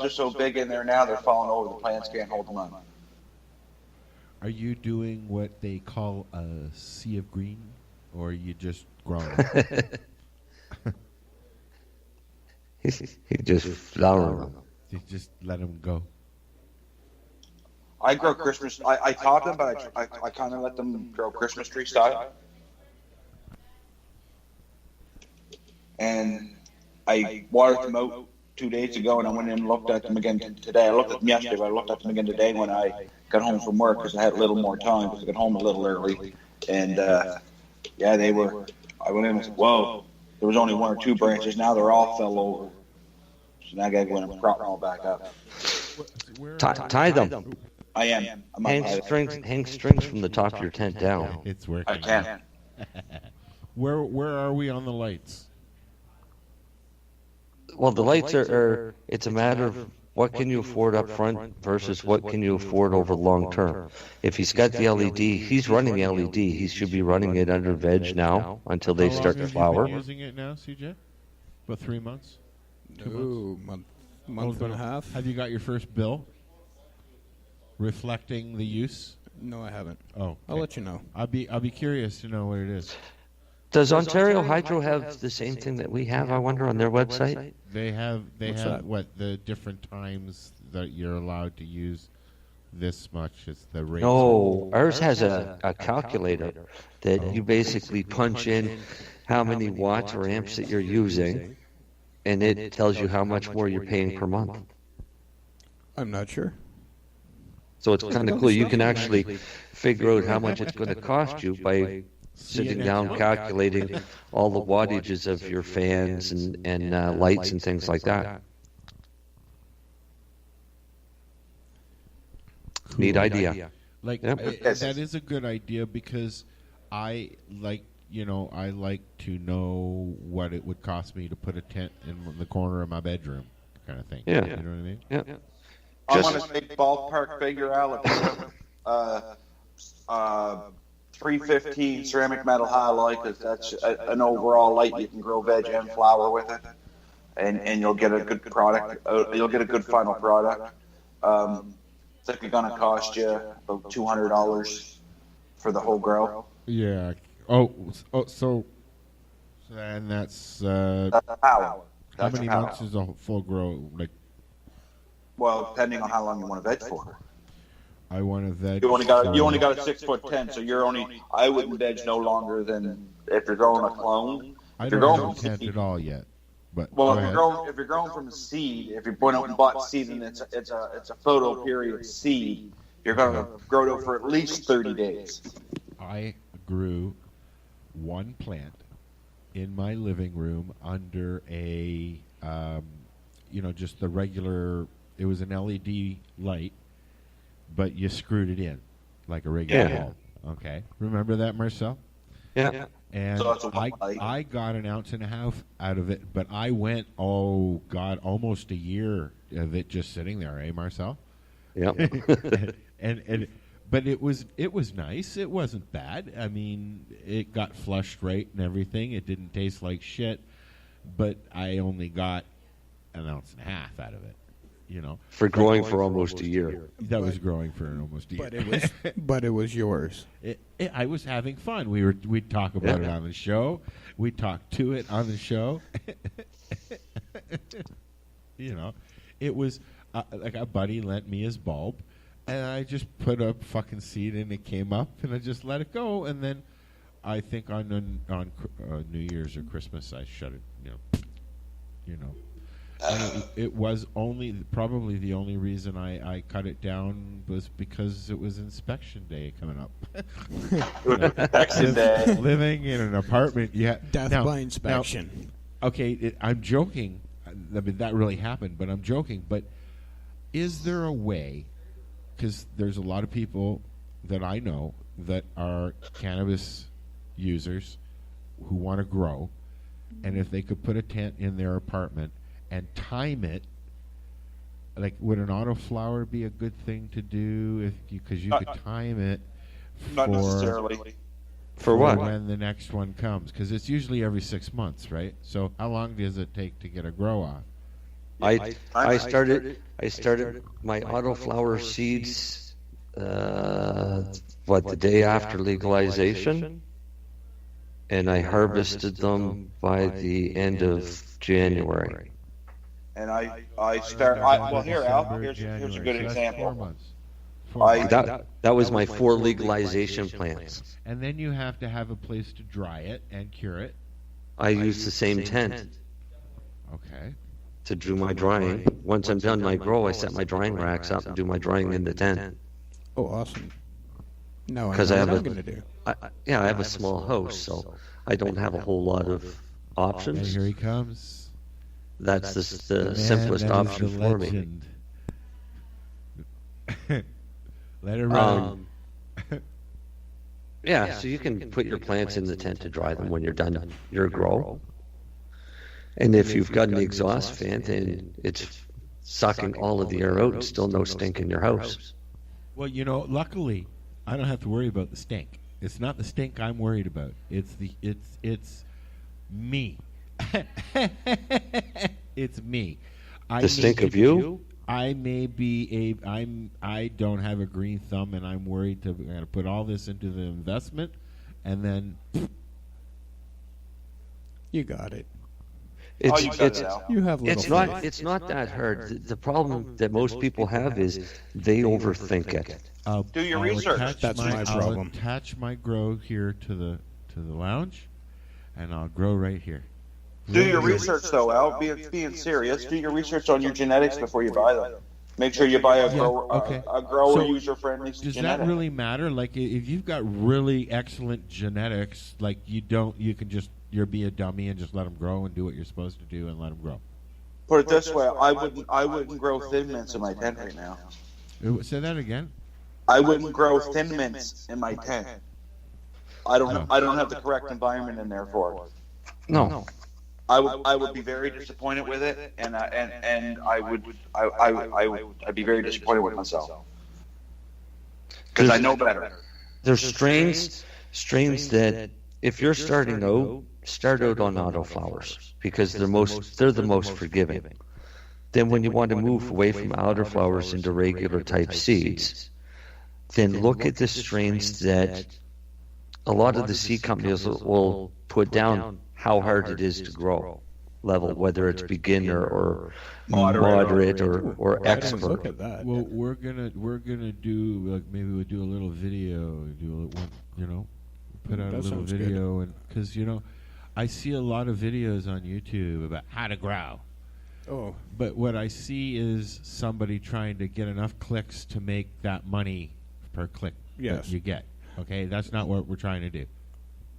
so big in there now they're falling over. The plants can't hold them on. Are you doing what they call a sea of green, or are you just growing? He just flower them. You just let them go. I grow Christmas. I top them, but I kind of let them grow Christmas tree style. And I watered them out 2 days ago, and I went in and looked at them again today. I looked at them yesterday, but I looked at them again today when I got home from work because I had a little more time because I got home a little early. And they were. I went in and said, "Whoa!" There was only 1 or 2 branches. Now they're all fell over. So now I got to go in and prop them all back up. Tie them. I am. Hang strings from the top of your tent down. It's working. I can. Where are we on the lights? Well, the lights are it's a matter of what can you afford up front versus what can you afford over long term. If he's got the LED, he's running the LED. He should be running it under veg now until they start to flower. How long have you been using it now, CJ? About 3 months? 2 months? Month and a half. Have you got your first bill reflecting the use? No, I haven't. Oh, okay. I'll let you know. I'll be curious to know what it is. Does Ontario Hydro have the same thing that we have, I wonder, on their website? They have that? What, the different times that you're allowed to use this much is the rate. No, ours has a calculator that you basically punch in how many watts or amps that you're using, and it tells you how much more you're paying per month. I'm not sure. So it's kind of cool. You can actually figure out how much it's going to cost you by sitting down calculating all the wattages of your fans and lights and things like that. Cool. Neat idea. That is a good idea because I like to know what it would cost me to put a tent in the corner of my bedroom, kind of thing. Yeah. You know what I mean? Yeah. I want to make ballpark figure out 315 ceramic metal halide, because that's an overall light you can grow veg and flower with it, and you'll get a good product. You'll get a good final product. It's like going to cost you about $200 for the whole grow. Yeah. So and that's power. How many months is a full grow? Like, well, depending on how long you want to veg for. I want to veg. You only got a 6'10", so I wouldn't veg no longer than if you're growing a clone. I If you're don't going have from intent seed- at all yet. But Well, go ahead. if you're growing from a seed, if you're going out and bought seed and it's a photo period seed, you're going to grow it for at least 30 days. I grew one plant in my living room under a, just the regular. It was an LED light, but you screwed it in like a regular bulb. Okay, remember that, Marcel? Yeah. And So that's a I light. got an ounce and a half out of it, but I went, almost a year of it just sitting there, eh, Marcel? Yeah. But it was nice. It wasn't bad. I mean, it got flushed right and everything. It didn't taste like shit, but I only got an ounce and a half out of it. For growing for almost a year. That was growing for almost a year. But it was yours. I was having fun. We'd talk about it on the show. We'd talk to it on the show. It was like a buddy lent me his bulb, and I just put a fucking seed in. It came up, and I just let it go. And then I think on New Year's or Christmas, I shut it. And it was probably the only reason I cut it down was because it was inspection day coming up. Inspection day. Living in an apartment, Death by inspection. I'm joking. I mean, that really happened, but I'm joking. But is there a way, because there's a lot of people that I know that are cannabis users who want to grow, and if they could put a tent in their apartment and time it, like, would an autoflower be a good thing to do? Because you could time it Not necessarily. For what? when the next one comes, because it's usually every 6 months, right? So how long does it take to get a grow off? I started my autoflower seeds the day after legalization, and I harvested them by the end of January. And here, Al, here's a good example. That was my 4 legalization plants. And then you have to have a place to dry it and cure it. I use the same tent Okay. to do my drying. Once I'm done my grow, I set my drying racks up and do my drying in the tent. Oh, awesome. No, I know Because what I have I'm going to do. I have a small house, so I don't have a whole lot of And options. here he comes. That's the Man simplest that is option the for me. legend. Let it run. Yeah, so you can put your plants in the tent to dry them when you're done your grow. And if you've got an exhaust fan, then it's sucking all of the air out and still no stink in your house. Well, luckily, I don't have to worry about the stink. It's not the stink I'm worried about. It's me. It's me. The stink of you? I may be I don't have a green thumb, and I'm worried to put all this into the investment, and then You got it. You have little it's not that hard. The problem that most people have is they overthink it. Do your research. That's my problem. I'll attach my grow here to the lounge, and I'll grow right here. Do your research, though, Al. Being serious, do your research on your genetics before you buy them. Make sure you buy a grower user-friendly genetic. Does that really matter? Like, if you've got really excellent genetics, like you can just be a dummy and just let them grow and do what you're supposed to do and let them grow. Put it this way: I wouldn't grow thin mints in my tent right now. Say that again. I wouldn't grow thin mints in my tent. I don't have the correct environment in there for it. No. I would be very disappointed with it, and I'd be very disappointed with myself because I know better. There's strains that if you're starting out, start out on autoflowers because they're the most forgiving. Then when you want to move away from autoflowers into regular type seeds, then look at the strains that a lot of the seed companies will put down how hard it is to grow level, whether it's beginner or moderate or expert. Look at that. Well, we're gonna do, like, maybe we'll do a little video, put out a little video, and because I see a lot of videos on YouTube about how to grow. Oh. But what I see is somebody trying to get enough clicks to make that money per click that you get. Okay, that's not what we're trying to do.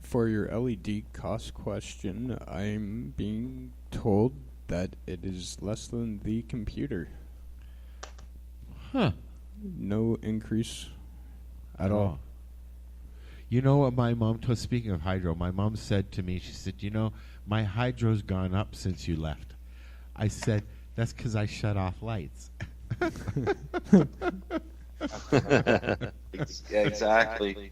For your LED cost question, I'm being told that it is less than the computer. Huh. No increase at all. You know what my mom told, speaking of hydro, my mom said to me, she said, you know, my hydro's gone up since you left. I said, that's because I shut off lights. Yeah, exactly.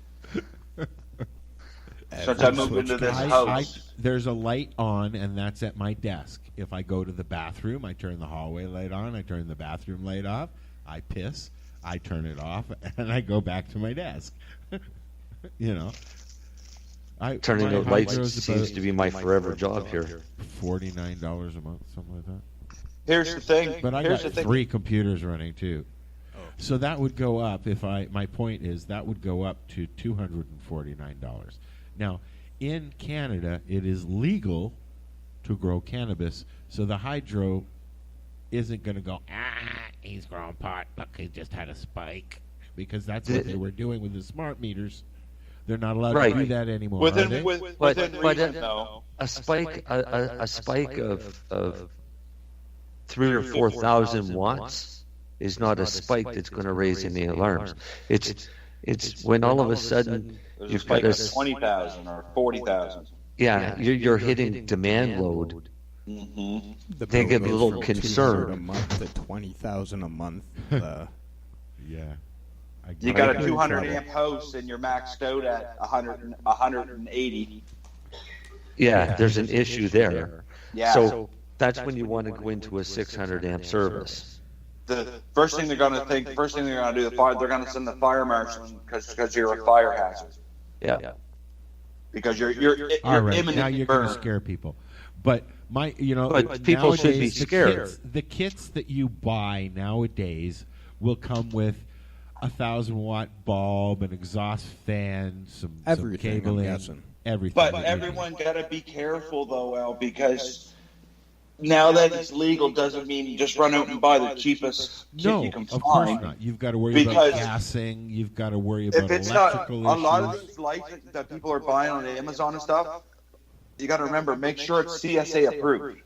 Since I moved into this house. There's a light on, and that's at my desk. If I go to the bathroom, I turn the hallway light on, I turn the bathroom light off, I piss, I turn it off, and I go back to my desk. You know, turning the lights seems to be my forever job here. $49 a month, something like that. Here's the thing. But I got 3 computers running too. Oh. So that would go up my point is that would go up to $249. Now, in Canada, it is legal to grow cannabis, so the hydro isn't going to go, he's growing pot, look, he just had a spike. Because that's what they were doing with the smart meters. They're not allowed to do that anymore. Within reason, though. A spike of 3,000 or 4,000 watts is not a spike that's going to raise any alarms. It's when all of a sudden you've got a 20,000 or 40,000. Yeah, you're hitting demand load. Mm-hmm. They get a little concerned. A month to 20,000 a month. Yeah. You got a 200 amp host and you're maxed out at 180. Yeah, there's an issue there. Yeah. So that's when you want to go into a 600 amp service. The first thing they're going to do, they're going to send the fire marshal because you're a fire hazard. Yeah. Because you're all right. imminent Now you're going to scare people. But but people should be scared. The kits that you buy nowadays will come with 1,000-watt bulb, an exhaust fan, some cabling, everything. But everyone got to be careful though, Al, because now that it's legal doesn't mean you just run out and buy the cheapest kit you can find. Of course not. You've got to worry about gassing. You've got to worry about electrical issues. A lot of these lights that people are buying on Amazon and stuff, you got to remember, make sure it's CSA approved.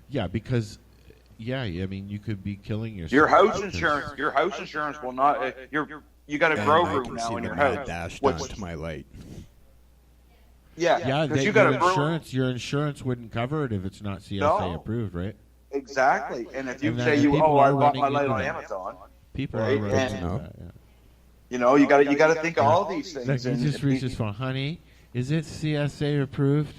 Yeah, because I mean, you could be killing yourself. Your house insurance will not. You got a grow room now in your house. Dash down to my light. Yeah, because you got insurance. Your insurance wouldn't cover it if it's not CSA approved, right? Exactly. And if you say I bought my light on Amazon, people are running into that. You know, you got to think of all these things. He just reaches for, honey, is it CSA approved?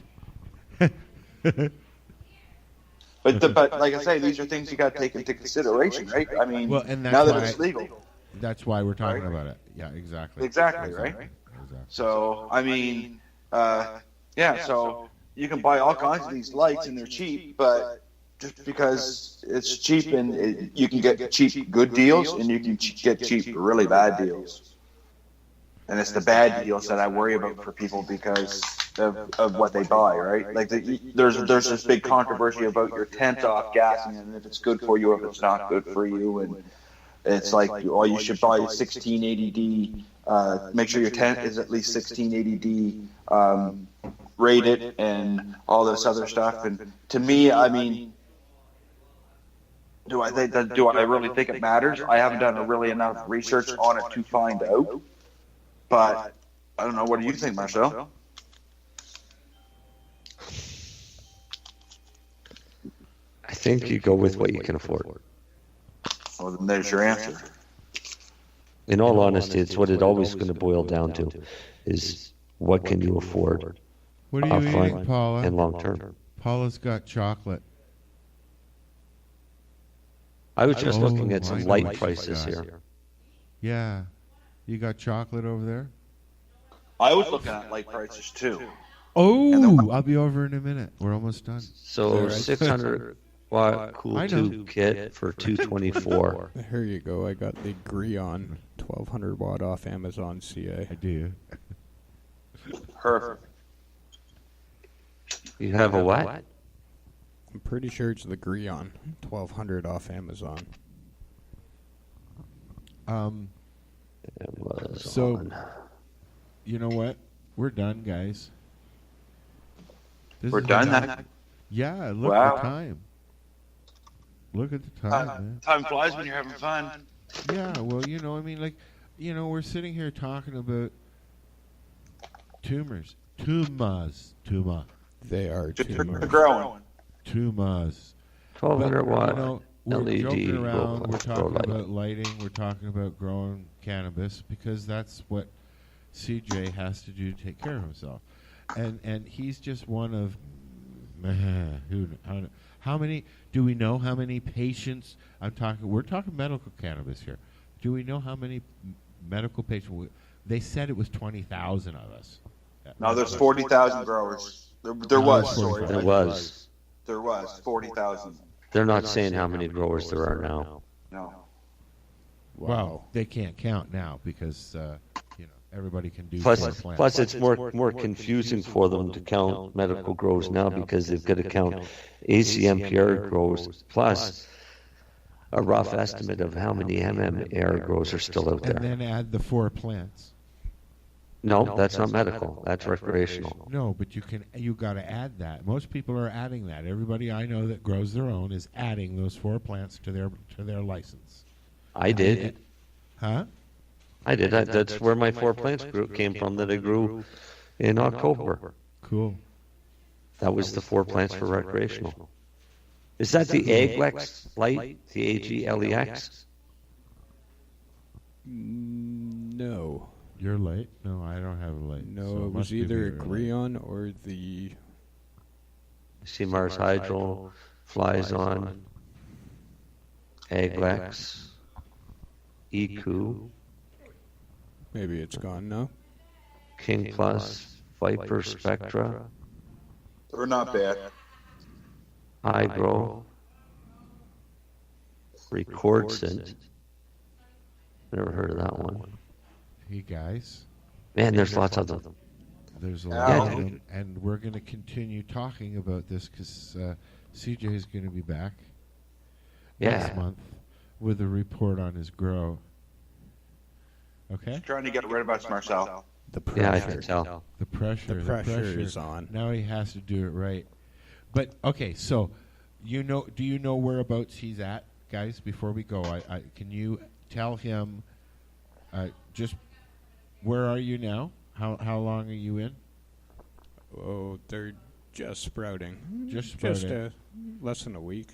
But like I say, these are things you got to take into consideration, right? I mean, now that it's legal. That's why we're talking about it. Yeah, exactly. Exactly, right? Exactly. So, I mean, so you can buy all kinds of these lights and they're cheap, but just because it's cheap and you can get cheap good deals and you can get cheap really bad deals. And it's the bad deals that I worry about for people because of what they buy, right? Like there's this big controversy about your tent off gassing and if it's good for you or if it's not good for you, and it's like, oh, you should buy 1680D. Make sure your tent is at least 1680D rated and all this other stuff. And to me, I mean, do I really think it matters? I haven't done really enough research on it to find out. But I don't know. What do you think, Marcel? I think you go with what you can afford. Well, then there's your answer. In all honesty, it's what it always going to boil down to, is what can you afford? What are you eating, Paula? And long term. Paula's got chocolate. I was just looking at some light prices here. Yeah. You got chocolate over there? I was looking at light prices too. Oh, I'll be over in a minute. We're almost done. So 600 watt Cool 2 kit for $224. Here you go. I got the Greon 1200 watt off Amazon CA. I do. Perfect. You have a what? I'm pretty sure it's the Greon, $1,200 off Amazon. It was So, on. you know what? We're done, guys. We're done then? Yeah, look Wow. at the time. Look at the time, man. Time flies when you're having fun. Yeah, well, I mean, like, we're sitting here talking about tumors. Tumor. They are tumors. Growing. Tumas. 1200 watt We're LED joking around. We're grow talking light. about lighting. We're talking about growing cannabis because that's what CJ has to do to take care of himself. And he's just one of how many do we know how many patients we're talking medical cannabis here. Do we know how many medical patients they said it was 20,000 of us. No, there's 40,000 growers. There was, sorry. There was. There was 40,000. They're not saying how many growers there are now. No. Well, they can't count now because everybody can do Plus, 4 plants. plus it's more confusing for them to count medical grows now because they've got to count ACMPR grows plus a rough estimate of how many MMR grows are still out and there. then add the 4 plants. No, that's not medical. That's recreational. No, but you got to add that. Most people are adding that. Everybody I know that grows their own is adding those 4 plants to their license. I did. Huh? I did. That's where my 4 plants came from that I grew in October. Cool. That was the 4 plants for recreational. Is that the Aglex light? The AGLEX? No. You're late? No, I don't have a light. No, so it was either a Greon or the... See Mars Hydro, Flies On, Aglex, EQ, Maybe it's gone now. King Plus, Viper Spectra, They're not bad. Hydro, Recordsant. Never heard of that one. Hey, guys. Man, there's lots of them. There's a lot of them, and we're going to continue talking about this because CJ is going to be back next month with a report on his grow. Okay? He's trying to get rid of us, Marcel. The pressure. Yeah, I can tell. The pressure. The pressure is on. Now he has to do it right. But, okay, so, do you know whereabouts he's at, guys, before we go? Can you tell him just where are you now? How long are you in? Oh, they're just sprouting. Just sprouting. Just less than a week.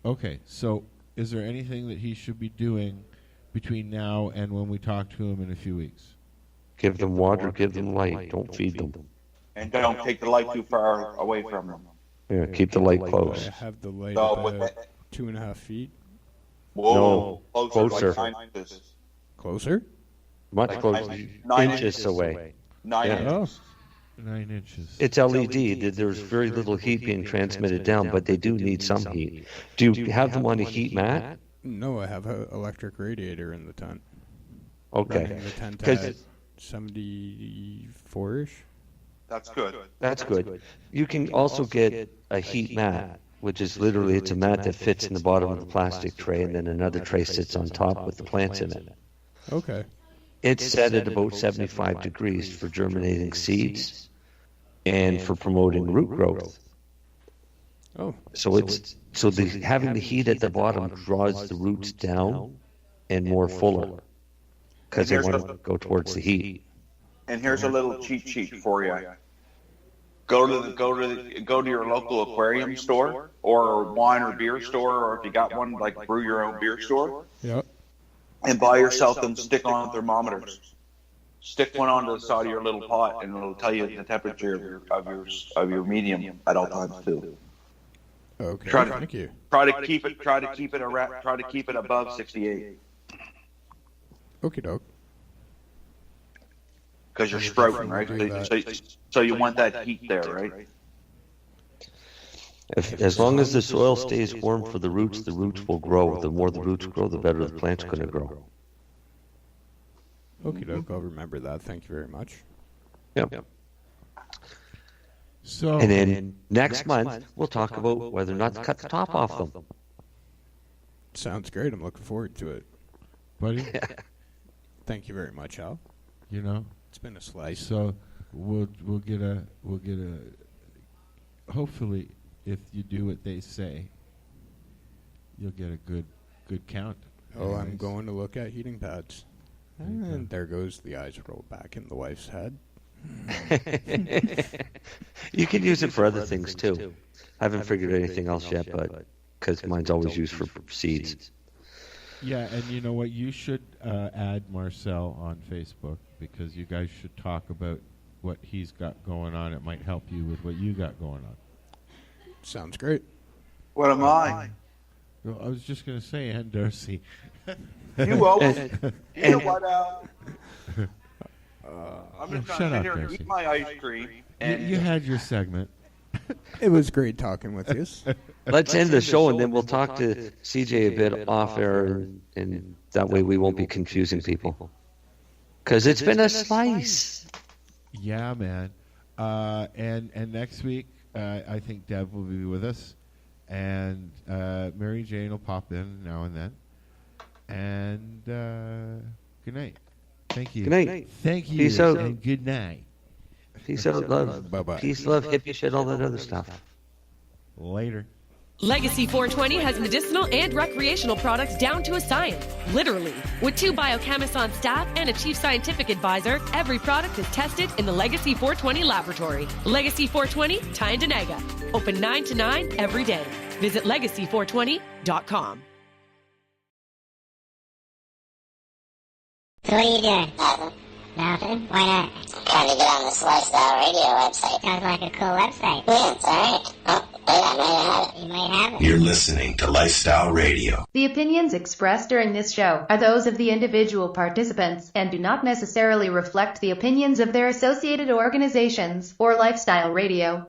Okay, so is there anything that he should be doing between now and when we talk to him in a few weeks? Give them water, give them light. Don't feed them. And don't take the light too far away from them. Yeah, keep the light close. I have the light So about 2.5 feet. Whoa, No, closer. closer. Like 9 inches. Closer? Much Like closer. 9 Inches away. 9 Yeah. inches. 9 inches. It's LED. There's very little heat being transmitted down, but they do need some heat. Do you have them on a heat mat? No, I have an electric radiator in the tent. Okay. Running the tent 'Cause at 74-ish. That's good. That's good. You can also get a heat mat, which is literally it's a mat that fits in the bottom of the plastic tray, and then another tray sits on top with the plants in it. Okay. It's set at about 75 degrees for germinating seeds and for promoting root growth. Oh. So having the heat at the bottom draws the roots down and more fuller because they want to go towards the heat. And here's a little cheat sheet for you. Go to your local aquarium store or wine or beer store, or if you got one, like brew your own beer store. Yep. And buy yourself them stick-on thermometers. Stick one onto the side of your little pot, and it'll tell you the temperature of your medium at all times too. Okay. Thank you. Try to keep it above 68. Okie doke. Because you're sprouting, right? So you want that heat there, right? As long as the soil stays warm for the roots will grow. The more the roots grow, the better the plant's going to grow. Okie doke, I'll remember that. Thank you very much. Yep. So, and then next month we'll talk about whether or not to cut the top off them. Sounds great. I'm looking forward to it. Buddy? Thank you very much, Al. You know? It's been a slice. So we'll get a hopefully if you do what they say, you'll get a good count. Oh, I'm going to look at heating pads. And there goes the eyes rolled back in the wife's head. You can use it for other things too. I haven't figured anything else yet, but because mine's always used for seeds. Yeah, and you know what? You should add Marcel on Facebook because you guys should talk about what he's got going on. It might help you with what you got going on. Sounds great. What am I? Well, I was just going to say, and Darcy. You will. You know what, Al? I'm just shut going to up, sit here and Darcy. eat my ice cream. And You had your segment. It was great talking with you. Let's end the show, and then we'll talk to CJ a bit off air, and that way we won't be confusing people. Because it's been a slice. Yeah, man. And next week, I think Deb will be with us, and Mary Jane will pop in now and then. And good night. Thank you. Good night. Thank you. Peace out. And good night. Peace out, love. Bye-bye. Peace, love, hippie shit, all that other stuff. Later. Legacy 420 has medicinal and recreational products down to a science, literally. With 2 biochemists on staff and a chief scientific advisor, every product is tested in the Legacy 420 laboratory. Legacy 420, Tyendinaga. Open 9 to 9 every day. Visit legacy420.com. So what are you doing? Nothing? Why not? Trying to get on the Lifestyle Radio website. Sounds like a cool website. Yeah, it's alright. Oh, wait, I might have it. You might have it. You're listening to Lifestyle Radio. The opinions expressed during this show are those of the individual participants and do not necessarily reflect the opinions of their associated organizations or Lifestyle Radio.